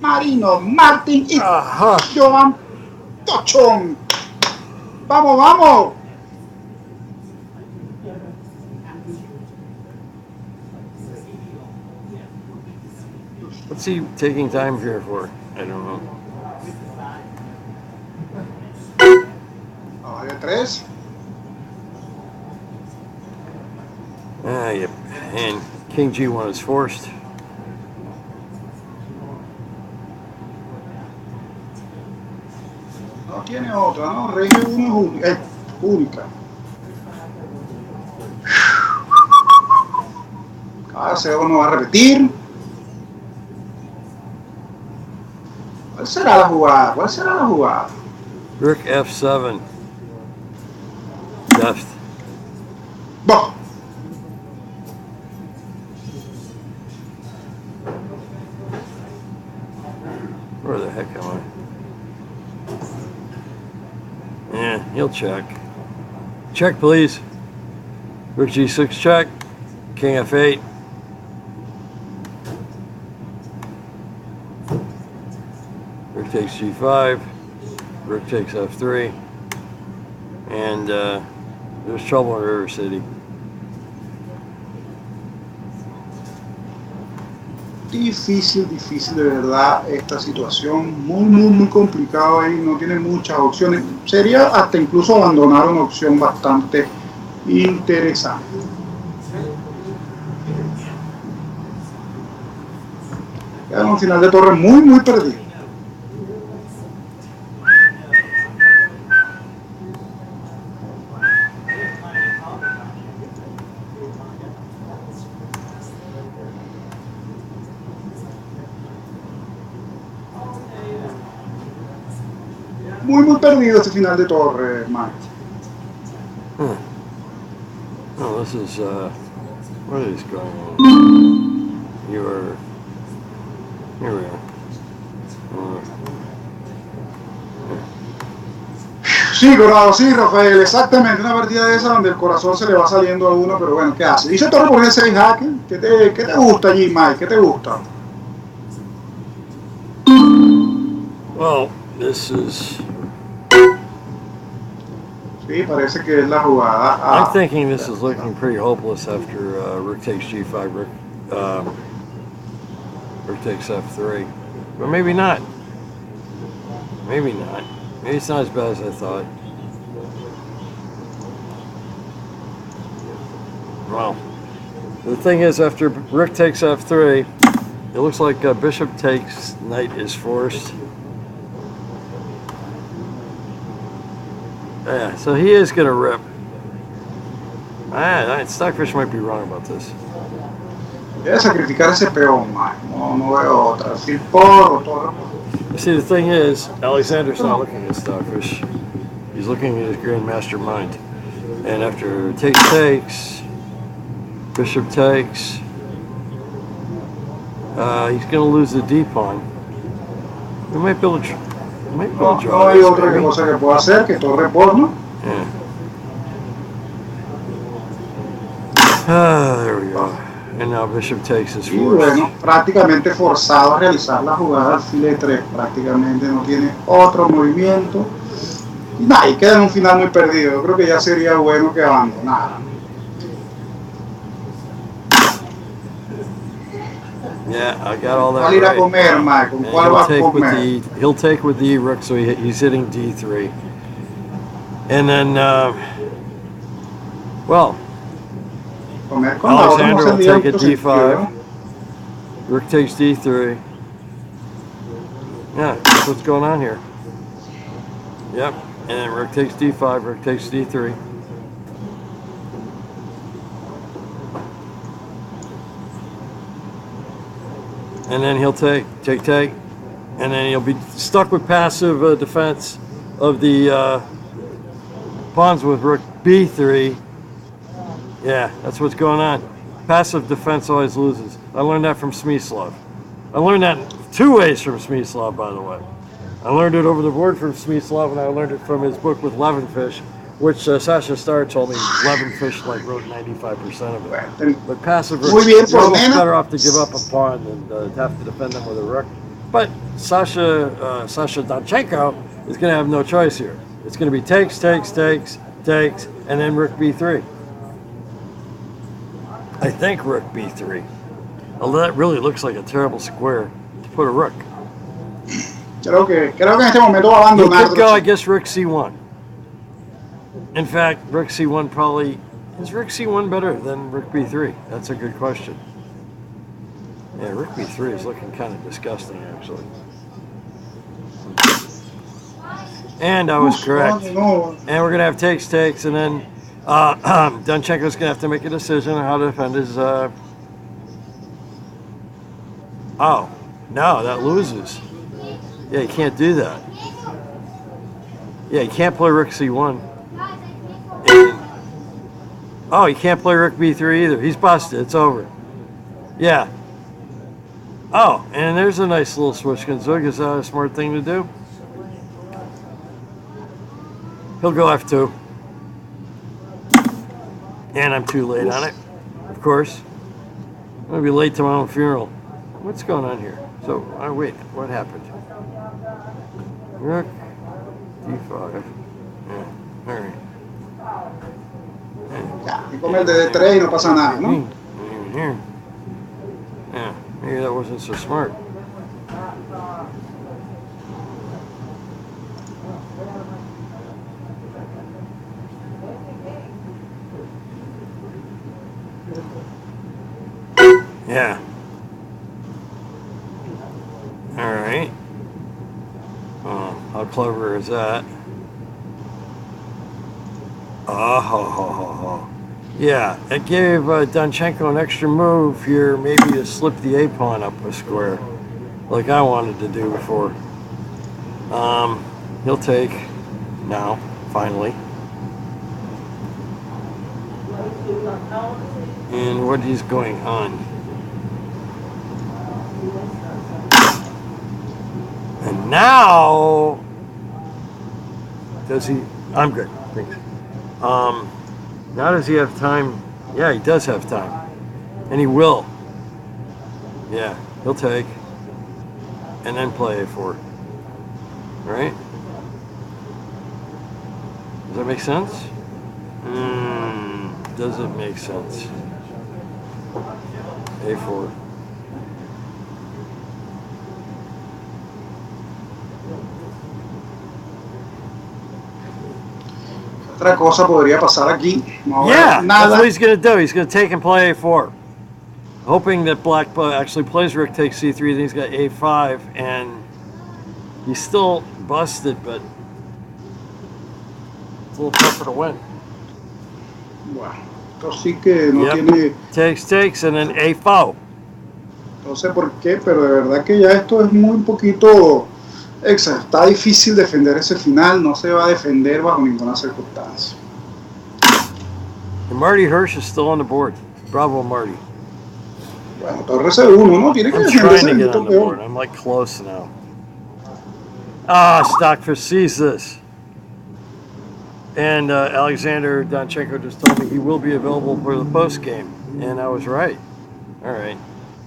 Marino, Martin y Ajá. Joan Tochón. Vamos. What's he taking time here for? I don't know. Caballo 3. Yep. And King G1 is forced. No tiene otra, ¿no? Rey G1 es única. Caballo C2 no va a repetir. ¿Cuál será la jugada? Rook F7. Deft. Bah. Where the heck am I? Yeah, he'll check. Check, please. Rook G6 check. King F8. Rook takes G5. Rook takes F3. And there's trouble in River City. Difícil de verdad esta situación, muy complicado ahí, no tiene muchas opciones, sería hasta incluso abandonar una opción bastante interesante. Queda un final de torre muy perdido. Muy perdido este final de torre, Mike. Oh, this is, what is going on? Here we are. Sí, Corrado, sí, Rafael, exactamente, una partida de esa donde el corazón se le va saliendo a uno, pero bueno, ¿qué hace? Dice Torre por el 6 jaque, qué te gusta allí, Mike? ¿Qué te gusta? Well, this is. Sí, parece que es la jugada. I'm thinking this is looking pretty hopeless after Rook takes G5, Rook takes F3, but maybe not. Maybe not. Maybe it's not as bad as I thought. Well, the thing is, after Rook takes F3, it looks like Bishop takes, Knight is forced. Yeah, so he is going to rip. Stockfish might be wrong about this. Debe sacrificar ese peón, Mike. No veo otra. Si por todo. See, the thing is, Alexander's not looking at Stockfish. He's looking at his Grandmaster mind. And after takes, Bishop takes, he's going to lose the D pawn. We might be able to. No hay otra cosa que pueda hacer que torre por, ¿no? Yeah. There we go. And now Bishop takes his Y force. bueno, prácticamente forzado a realizar la jugada alfil 3. Prácticamente no tiene otro movimiento. Y queda en un final muy perdido. Yo creo que ya sería bueno que abandonara. Yeah, I got all that ¿Cuál irá a right. comer, Mike? ¿Con cuál va a comer? He'll take with the rook, so he's hitting D3. And then, well, Comer con la otra no Alexander will tendría take at mucho sentido, D5. ¿no? Rook takes D3. Yeah, that's what's going on here. Yep, and then rook takes D5, rook takes D3. And then he'll take, and then he'll be stuck with passive defense of the pawns with rook B3. Yeah, that's what's going on. Passive defense always loses. I learned that from Smyslov. I learned that 2 ways from Smyslov, by the way. I learned it over the board from Smyslov, and I learned it from his book with Levenfish, which Sasha Starr told me Levenfish wrote 95% of it. But passive rooks, you're almost better off to give up a pawn than have to defend them with a rook. But Sasha Donchenko is going to have no choice here. It's going to be takes, and then rook b3. I think rook b3. Although that really looks like a terrible square to put a rook. Creo que en este momento va a You abandonar. could go, I guess, rook c1. In fact, rook c1 probably... Is rook c1 better than rook b3? That's a good question. Yeah, rook b3 is looking kind of disgusting, actually. And I was correct. And we're going to have takes, and then Donchenko's going to have to make a decision on how to defend his... Oh, no, that loses. Yeah, you can't do that. Yeah, you can't play rook c1. And, oh, you can't play rook b3 either. He's busted. It's over. Yeah. Oh, and there's a nice little switch. Zug. Is that a smart thing to do? He'll go f2. And I'm too late on it, of course. I'm going to be late to my own funeral. What's going on here? So, wait, what happened? Rook d5. Yeah, all right. Ya, y come el de D3 y no pasa nada, ¿no? Here. Yeah, maybe that wasn't so smart. Yeah. All right. Oh, how clever is that? Oh. Yeah, it gave Donchenko an extra move here, maybe to slip the A pawn up a square, like I wanted to do before. He'll take now, finally. And what is going on? And now, does he? I'm good. Thanks. Now does he have time? Yeah, he does have time. And he will. Yeah, he'll take. And then play A4. Right? Does that make sense? Doesn't make sense. A4. Otra cosa podría pasar aquí. No Yeah, veo that's nada. what he's going to do. He's going to take and play A4. Hoping that black actually plays rook takes C3, then he's got A5, and he's still busted, but it's a little tougher to win. Bueno, esto sí que no Yep. tiene. Takes, and then A4. No sé por qué, pero de verdad que ya esto es muy poquito. Está difícil defender ese final, no se va a defender bajo ninguna circunstancia. And Marty Hirsch is still on the board. Bravo, Marty. Bueno, torre C1, ¿no? Tiene que I'm defenderse trying to del get on the peón. board. I'm like close now. Stockfish sees this. And Alexander Donchenko just told me he will be available for the post game. And I was right. All right.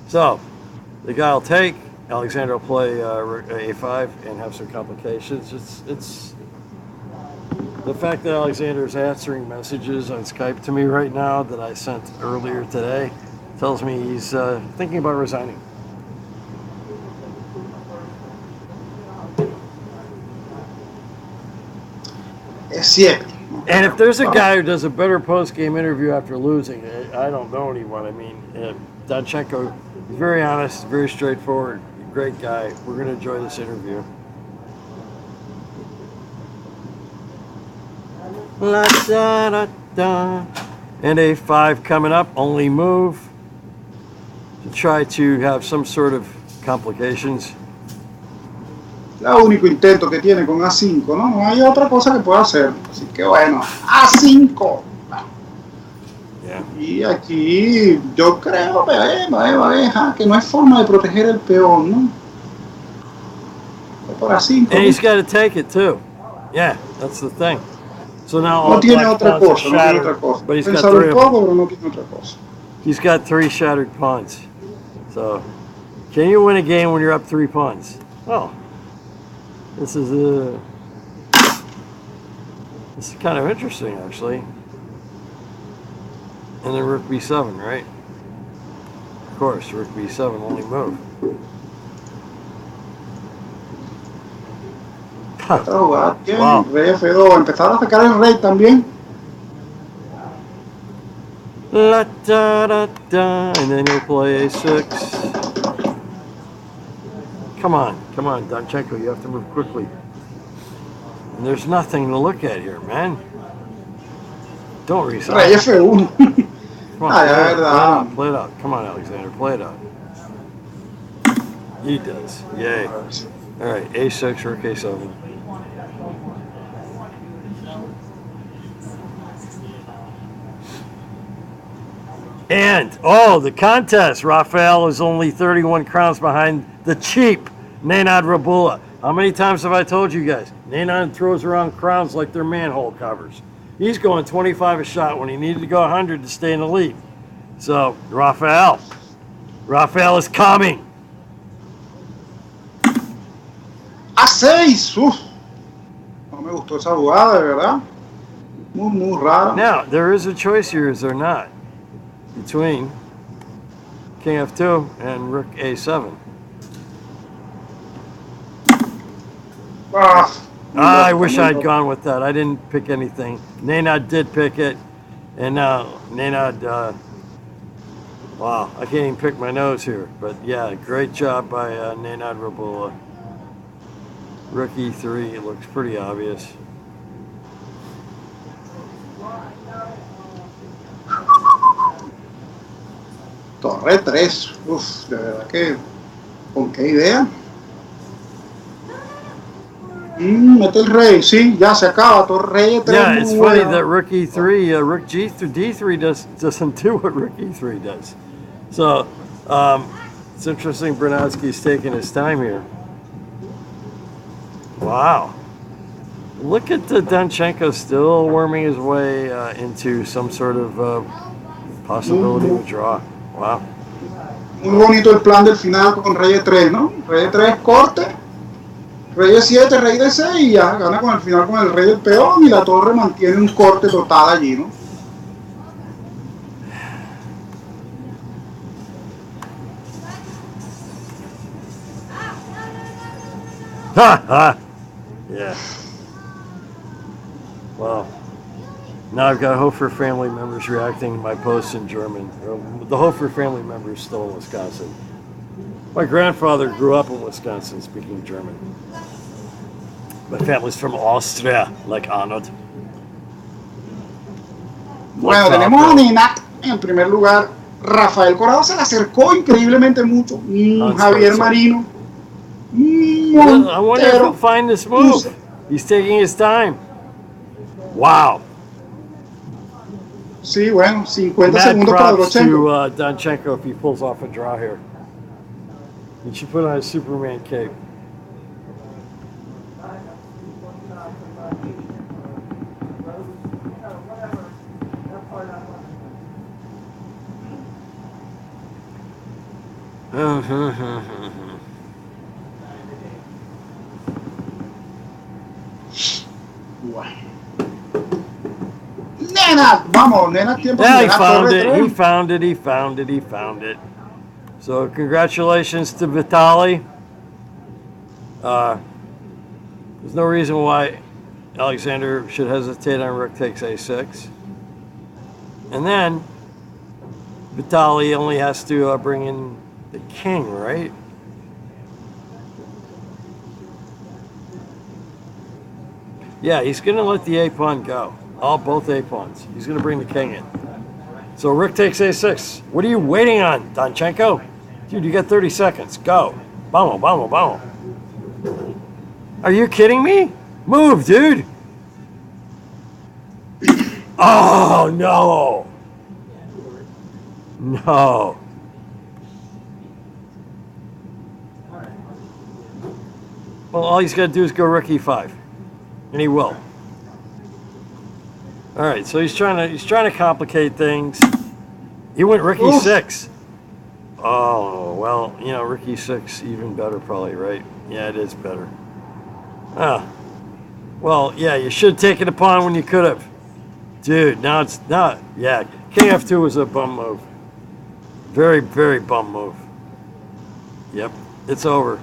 So the guy will take. Alexander will play A5 and have some complications. It's the fact that Alexander is answering messages on Skype to me right now that I sent earlier today tells me he's thinking about resigning. Es cierto. And if there's a guy who does a better post-game interview after losing, I don't know anyone. I mean, Donchenko is very honest, very straightforward, great guy. We're going to enjoy this interview. La, da, da, da. And A5 coming up, only move to try to have some sort of complications. El único intento que tiene con A5, ¿no? No hay otra cosa que pueda hacer. Así que bueno, A5. Yeah. Y aquí yo creo, que no hay forma de proteger el peón, ¿no? Por A5. And he's got to take it too. Yeah, that's the thing. So now all No tiene black otra pawns are cosa, no tiene shattered, otra cosa. but he's got Pensarlo three un of them. poco, pero no tiene otra cosa. He's got 3 shattered pawns. So, can you win a game when you're up 3 pawns? Oh, this is kind of interesting, actually. And then rook b7, right? Of course, rook b7 only move. Otra jugada tiene, Wow. rey F2, empezar a atacar el rey también. La da da da, and then he'll play a6. Come on, Donchenko, you have to move quickly. And there's nothing to look at here, man. Don't resign. Rey F1. Come on, Ah, ya, verdad. play it out. Come on, Alexander, play it out. He does. Yay. All right, A6 or K7. And, the contest. Rafael is only 31 crowns behind the cheap Nenad Robulj. How many times have I told you guys? Nenad throws around crowns like they're manhole covers. He's going 25 a shot when he needed to go 100 to stay in the lead. So, Rafael is coming. A6. Uf. No me gustó esa jugada, de verdad. Muy rara. Now, there is a choice here, is there not? Between King F2 and Rook A7. I wish I'd gone with that. I didn't pick anything. Nenad did pick it. And now Nenad, wow, I can't even pick my nose here. But yeah, great job by Nenad Robulj. Rook E3, it looks pretty obvious. Torre 3. Uf, de verdad que. ¿Con qué idea? Mete el rey, sí, ya se acaba. Torre rey 3. Yeah, it's funny that Rook E3, Rook D3 doesn't do what Rook E3 does. So, it's interesting Bernadski's taking his time here. Wow. Look at the Donchenko still worming his way into some sort of possibility of a draw. Wow. Muy bonito el plan del final con rey de 3, ¿no? Rey de 3, corte, rey de 7, rey de 6 y ya gana con el final con el rey del peón y la torre mantiene un corte total allí, ¿no? Ha ha! Yeah. Wow. Now I've got Hoffer family members reacting to my posts in German. The Hoffer family members still in Wisconsin. My grandfather grew up in Wisconsin speaking German. My family's from Austria, like Arnold. Bueno, tenemos a Nenad en primer lugar. Rafael Corrado se le acercó increíblemente mucho. Javier Marino. I wonder if he'll find this move. He's taking his time. Wow. Sí, bueno, 50 Mad segundos para props Donchenko. to Donchenko if he pulls off a draw here. He should put on a Superman cape. Nenad, vamos, Nenad tiempo. Yeah, he found it. So congratulations to Vitaliy. There's no reason why Alexander should hesitate on rook takes a6. And then Vitaliy only has to bring in the king, right? Yeah, he's going to let the a-pawn go. Both a-pawns. He's going to bring the king in. So rook takes a6. What are you waiting on, Donchenko? Dude, you got 30 seconds. Go. Vamos, vamos, vamos. Are you kidding me? Move, dude. Oh, no. No. Well, all he's got to do is go rook e5. And he will. All right, so he's trying to complicate things. He went rook e6. Oh, well, you know, rook e6 even better probably, right? Yeah, it is better. Ah. Well, yeah, you should have taken a pawn when you could have. Dude, now it's not. Yeah, king f2 was a bum move. Very, very bum move. Yep, it's over.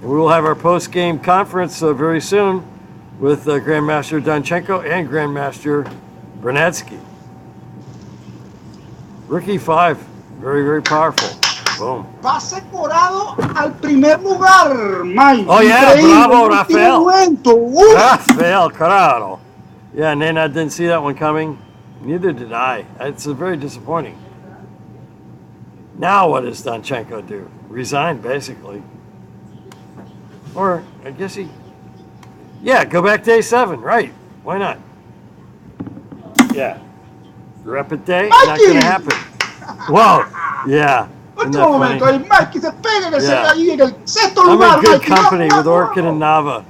And we will have our post-game conference very soon with Grandmaster Donchenko and Grandmaster Bernadskiy. Rook e5, very, very powerful. Boom. Pase Corrado al primer lugar, Mike. Oh, yeah, increíble, bravo, Rafael. Rafael Corrado. Yeah, Nenad didn't see that one coming. Neither did I. It's very disappointing. Now what does Donchenko do? Resign, basically. Or, I guess he... Yeah, go back to a7, right. Why not? Yeah. Repete, not going to happen. Whoa, yeah. Último momento, ahí Mikey se pega en el allí en el sexto lugar. I'm in good company with Orkin and Nava.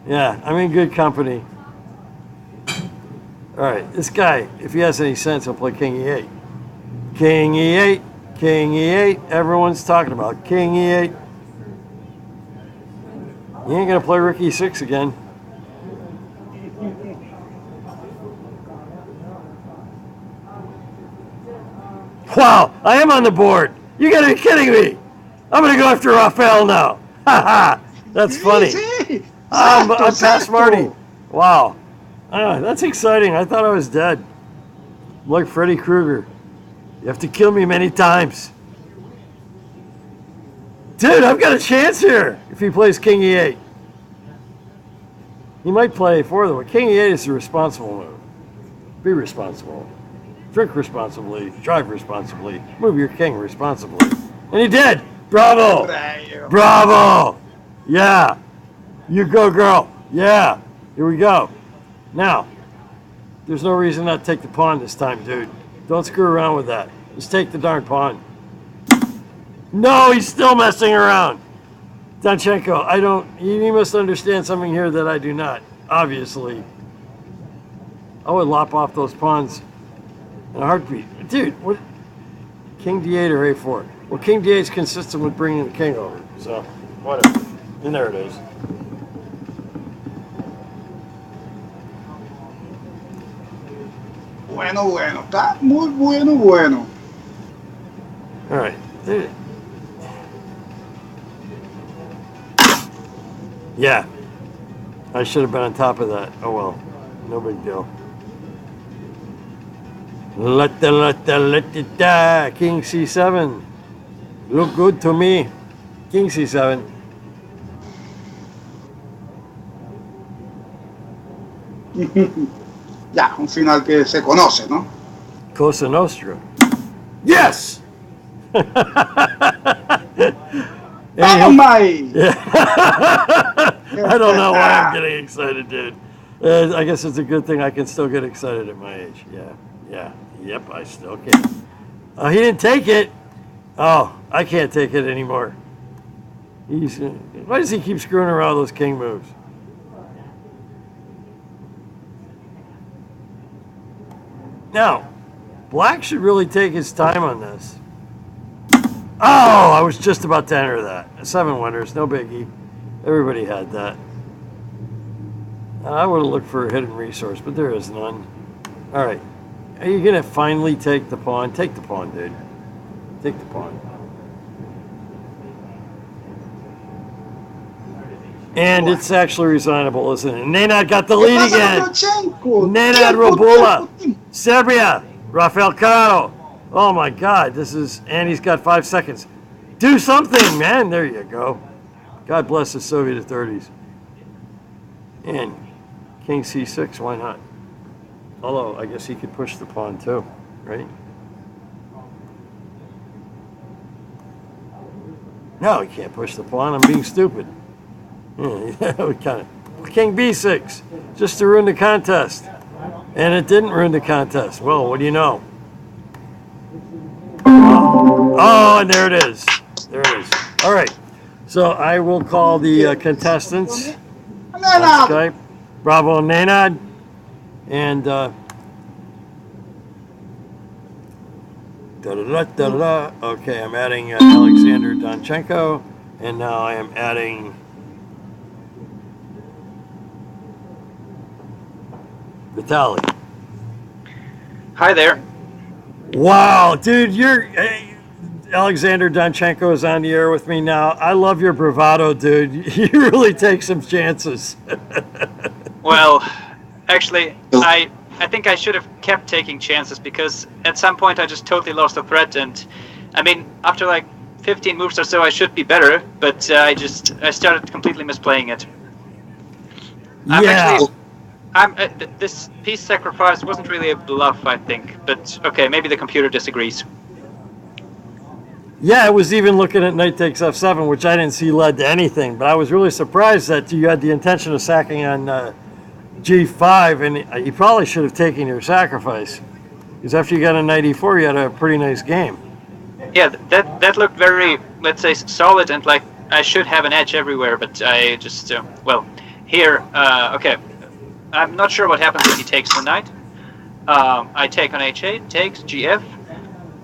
Yeah, I'm in good company. All right, this guy, if he has any sense, he'll play king e8. King e8, king e8. Everyone's talking about king e8. You ain't gonna play rook e6 again. Wow, I am on the board. You gotta be kidding me. I'm gonna go after Rafael now. Ha ha, that's funny. I'm past Marty. Wow, that's exciting. I thought I was dead. I'm like Freddy Krueger. You have to kill me many times. Dude, I've got a chance here if he plays king e8. He might play a4 though. King e8 is the responsible move. Be responsible. Drink responsibly. Drive responsibly. Move your king responsibly. And he did. Bravo. Bravo. Yeah. You go, girl. Yeah. Here we go. Now, there's no reason not to take the pawn this time, dude. Don't screw around with that. Just take the darn pawn. No, he's still messing around. Donchenko, you must understand something here that I do not, obviously. I would lop off those pawns in a heartbeat. Dude, what? King D8 or A4? Well, King D8 is consistent with bringing the king over, so whatever. And there it is. Bueno, está muy bueno. All right. Yeah. I should have been on top of that. Oh well. No big deal. Let it die. King C7. Look good to me. King C7. Ya, un final que se conoce, ¿no? Cosa Nostra. Yes! ¡Vamos, Mike! Yeah. I don't know why I'm getting excited, dude. I guess it's a good thing I can still get excited at my age. Yep, I still can. Oh, he didn't take it. Oh, I can't take it anymore. Why does he keep screwing around those king moves? Now, black should really take his time on this. Oh, I was just about to enter that. 7 winners, no biggie. Everybody had that. I would have looked for a hidden resource, but there is none. All right. Are you going to finally take the pawn? Take the pawn, dude. Take the pawn. And it's actually resignable, isn't it? Nenad got the lead again. Nenad, Robulj, Serbia, Rafael Caro. Oh my God, and he's got 5 seconds. Do something, man. There you go. God bless the Soviet authorities. And King C6, why not? Although, I guess he could push the pawn too, right? No, he can't push the pawn. I'm being stupid. Yeah, King B6, just to ruin the contest. And it didn't ruin the contest. Well, what do you know? Oh, and there it is. There it is. All right. So I will call the contestants on Skype. Bravo, Nenad. And okay, I'm adding Alexander Donchenko. And now I am adding Vitaliy. Hi there. Wow, dude, Alexander Donchenko is on the air with me now. I love your bravado, dude. You really take some chances. Well, actually, I think I should have kept taking chances because at some point I just totally lost the thread. And I mean, after like 15 moves or so, I should be better, but I started completely misplaying it. This piece sacrifice wasn't really a bluff, I think, but okay, maybe the computer disagrees. Yeah, I was even looking at knight takes f7, which I didn't see led to anything, but I was really surprised that you had the intention of sacking on g5, and you probably should have taken your sacrifice, because after you got a knight e4, you had a pretty nice game. Yeah, that looked very, let's say, solid, and like I should have an edge everywhere, but I just, here, okay. I'm not sure what happens if he takes the knight. I take on h8, takes gf.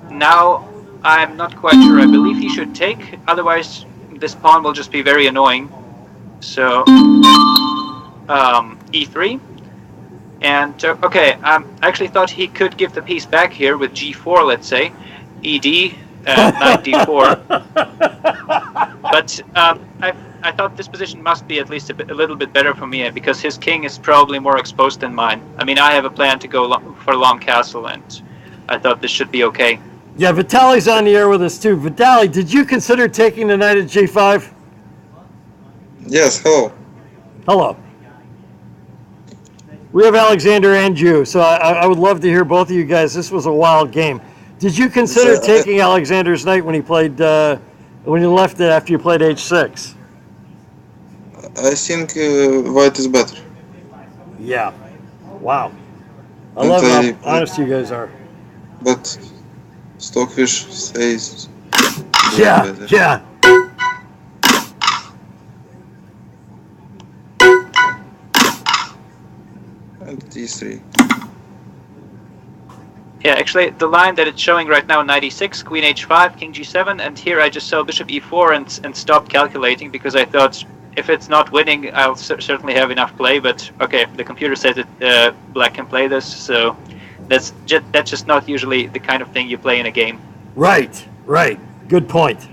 Now I'm not quite sure. I believe he should take. Otherwise, this pawn will just be very annoying. So e3. And okay, I actually thought he could give the piece back here with g4. Let's say ed, knight d4. But I thought this position must be at least a little bit better for me because his king is probably more exposed than mine. I mean, I have a plan to go for long castle, and I thought this should be okay. Yeah, Vitaliy's on the air with us too. Vitaliy, did you consider taking the knight at g5? Yes, hello. Hello. We have Alexander and you, so I would love to hear both of you guys. This was a wild game. Did you consider taking Alexander's knight when he played, when you left it after you played h6? I think white is better. Yeah. Wow. I love how honest you guys are. But Stockfish says yeah, better. Yeah. d3. Yeah, actually, the line that it's showing right now, 96, queen h5, king g7, and here I just saw bishop e4 and stopped calculating because I thought if it's not winning, I'll certainly have enough play, but okay, the computer says that black can play this, so that's just not usually the kind of thing you play in a game. Right, right. Good point.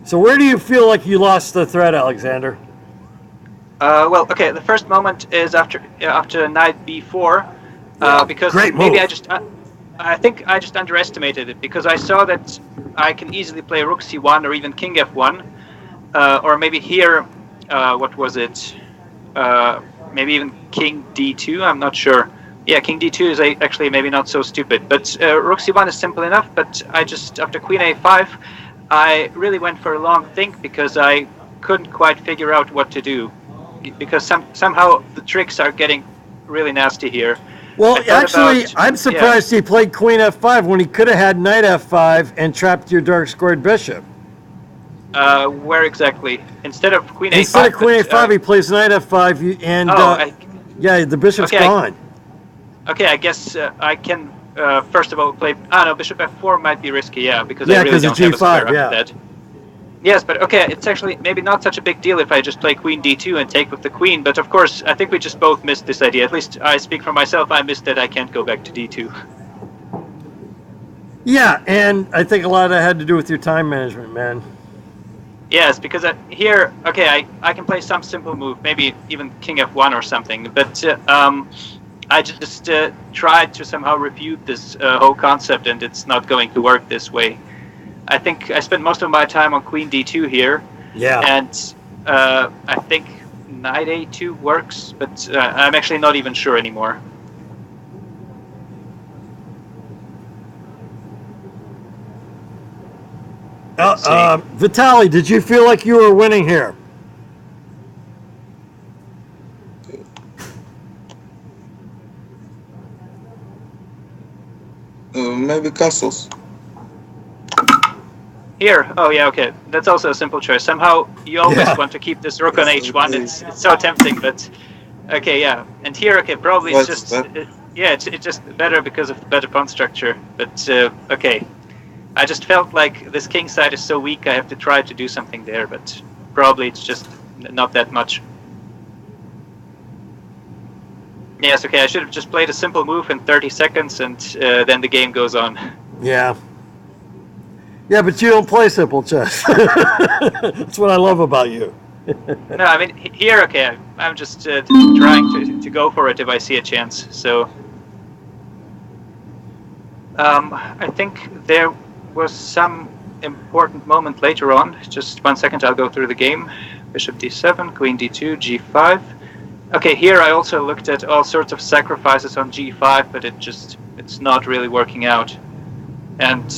So where do you feel like you lost the thread, Alexander? Well, okay, the first moment is after knight b4, because Great move. maybe I think I just underestimated it because I saw that I can easily play rook c1 or even king f1, or maybe here, what was it? Maybe even king d2. I'm not sure. Yeah, king d2 is actually maybe not so stupid, but rook c1 is simple enough. But I just after queen a5, I really went for a long think because I couldn't quite figure out what to do. Because somehow the tricks are getting really nasty here. Well, actually, I'm surprised he played queen f5 when he could have had knight f5 and trapped your dark squared bishop. Where exactly? Instead of queen a5. Instead of queen a5, he plays knight f5, and yeah, the bishop's gone. Okay, I guess I can first of all play. No, bishop f4 might be risky. Yeah, because I really don't have a square after that. Yes, but okay, it's actually maybe not such a big deal if I just play queen d2 and take with the queen, but of course, I think we just both missed this idea. At least I speak for myself, I missed that I can't go back to d2. Yeah, and I think a lot of that had to do with your time management, man. Yes, because here, okay, I can play some simple move, maybe even king f1 or something, but I just tried to somehow refute this whole concept, and it's not going to work this way. I think I spent most of my time on queen d2 here. Yeah. And I think knight a2 works, but I'm actually not even sure anymore. Vitaliy, did you feel like you were winning here? Maybe castles. Here, oh yeah, okay. That's also a simple choice. Somehow you always want to keep this rook on h1. It's so tempting, but okay, yeah. And here, okay, probably it's just it's just better because of the better pawn structure. But okay, I just felt like this king side is so weak. I have to try to do something there, but probably it's just not that much. Yes, okay. I should have just played a simple move in 30 seconds, and then the game goes on. Yeah. Yeah, but you don't play simple chess. That's what I love about you. No, I mean, here, okay, I'm just trying to go for it if I see a chance. So, I think there was some important moment later on. Just 1 second, I'll go through the game. Bishop d7, queen d2, g5. Okay, here I also looked at all sorts of sacrifices on g5, but it's not really working out. And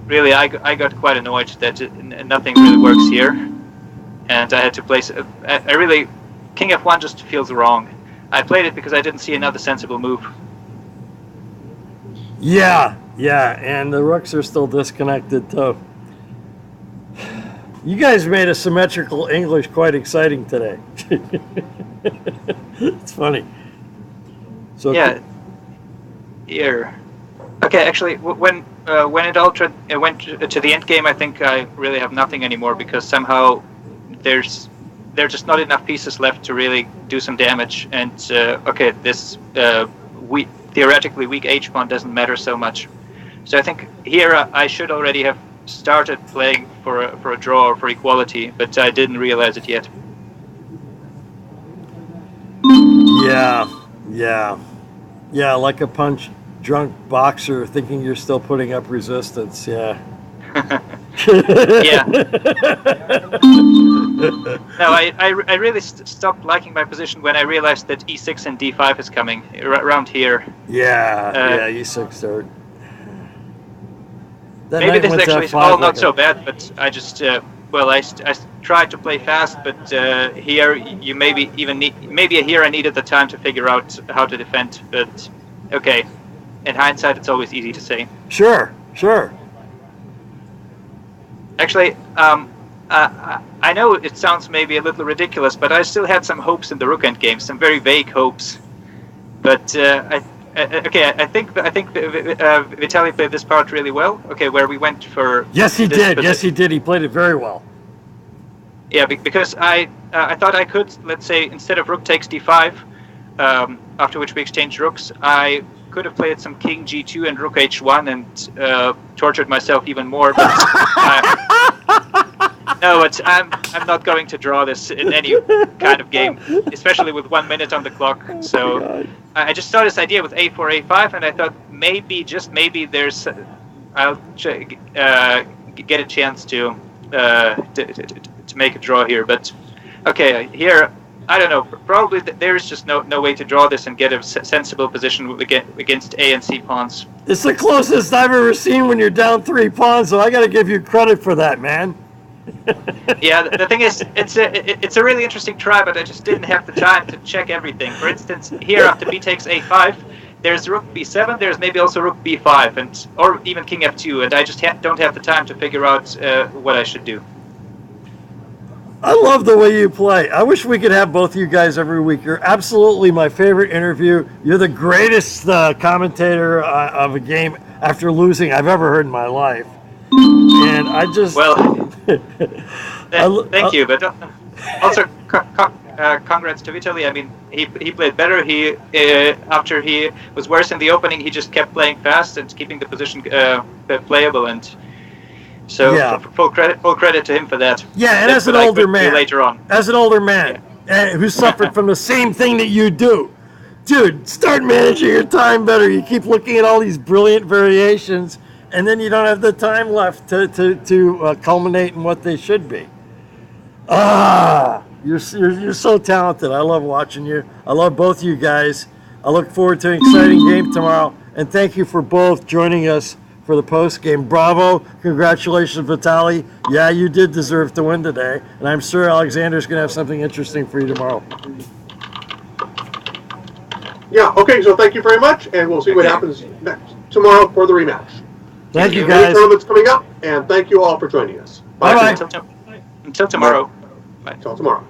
really, I got quite annoyed that nothing really works here, and I had to place. I really, king f1 just feels wrong. I played it because I didn't see another sensible move. Yeah, and the rooks are still disconnected too. You guys made a symmetrical English quite exciting today. It's funny. So yeah, here. Okay, actually, when it all went to the end game, I think I really have nothing anymore because somehow there's just not enough pieces left to really do some damage. And okay, this theoretically weak h pawn doesn't matter so much. So I think here I should already have started playing for a draw or for equality, but I didn't realize it yet. Yeah, like a drunk boxer thinking you're still putting up resistance. Yeah. Yeah. No, I really stopped liking my position when I realized that e6 and d5 is coming around here. Yeah, e6 start. Maybe this actually is all not so bad, but I just I tried to play fast, but here you maybe here I needed the time to figure out how to defend. But okay, in hindsight, it's always easy to say. Sure. Actually, I know it sounds maybe a little ridiculous, but I still had some hopes in the rook end game, some very vague hopes. But I think Vitaliy played this part really well. Okay, where we went for Yes, he did. Yes, he did. He played it very well. Yeah, because I thought I could, let's say, instead of rook takes d5, after which we exchanged rooks, I could have played some king g2 and rook h1 and tortured myself even more. But no, but I'm not going to draw this in any kind of game, especially with 1 minute on the clock. So I just saw this idea with a4, a5, and I thought maybe, just maybe, I'll get a chance to make a draw here. But okay, here I don't know. Probably there is just no way to draw this and get a sensible position against A and C pawns. It's the closest I've ever seen when you're down 3 pawns, so I got to give you credit for that, man. Yeah, the thing is, it's a really interesting try, but I just didn't have the time to check everything. For instance, here after b takes a5, there's rook b7, there's maybe also rook b5, or even king f2, and I just don't have the time to figure out what I should do. I love the way you play. I wish we could have both you guys every week. You're absolutely my favorite interview. You're the greatest commentator of a game after losing I've ever heard in my life. And I just... Well, thank you, but also congrats to Vitaliy. I mean, he played better. He after he was worse in the opening, he just kept playing fast and keeping the position playable, and so yeah. full credit to him for that. Yeah, and as an older man, later on, who suffered from the same thing that you do, dude, start managing your time better. You keep looking at all these brilliant variations, and then you don't have the time left to culminate in what they should be. You're so talented. I love watching you. I love both you guys. I look forward to an exciting game tomorrow, and thank you for both joining us for the post game. Bravo. Congratulations, Vitaliy. Yeah, you did deserve to win today, and I'm sure Alexander's going to have something interesting for you tomorrow. Yeah, okay, so thank you very much, and we'll see what happens tomorrow for the rematch. Thank you, guys. Tournament's coming up, and thank you all for joining us. Bye-bye. Until tomorrow. Bye. Until tomorrow.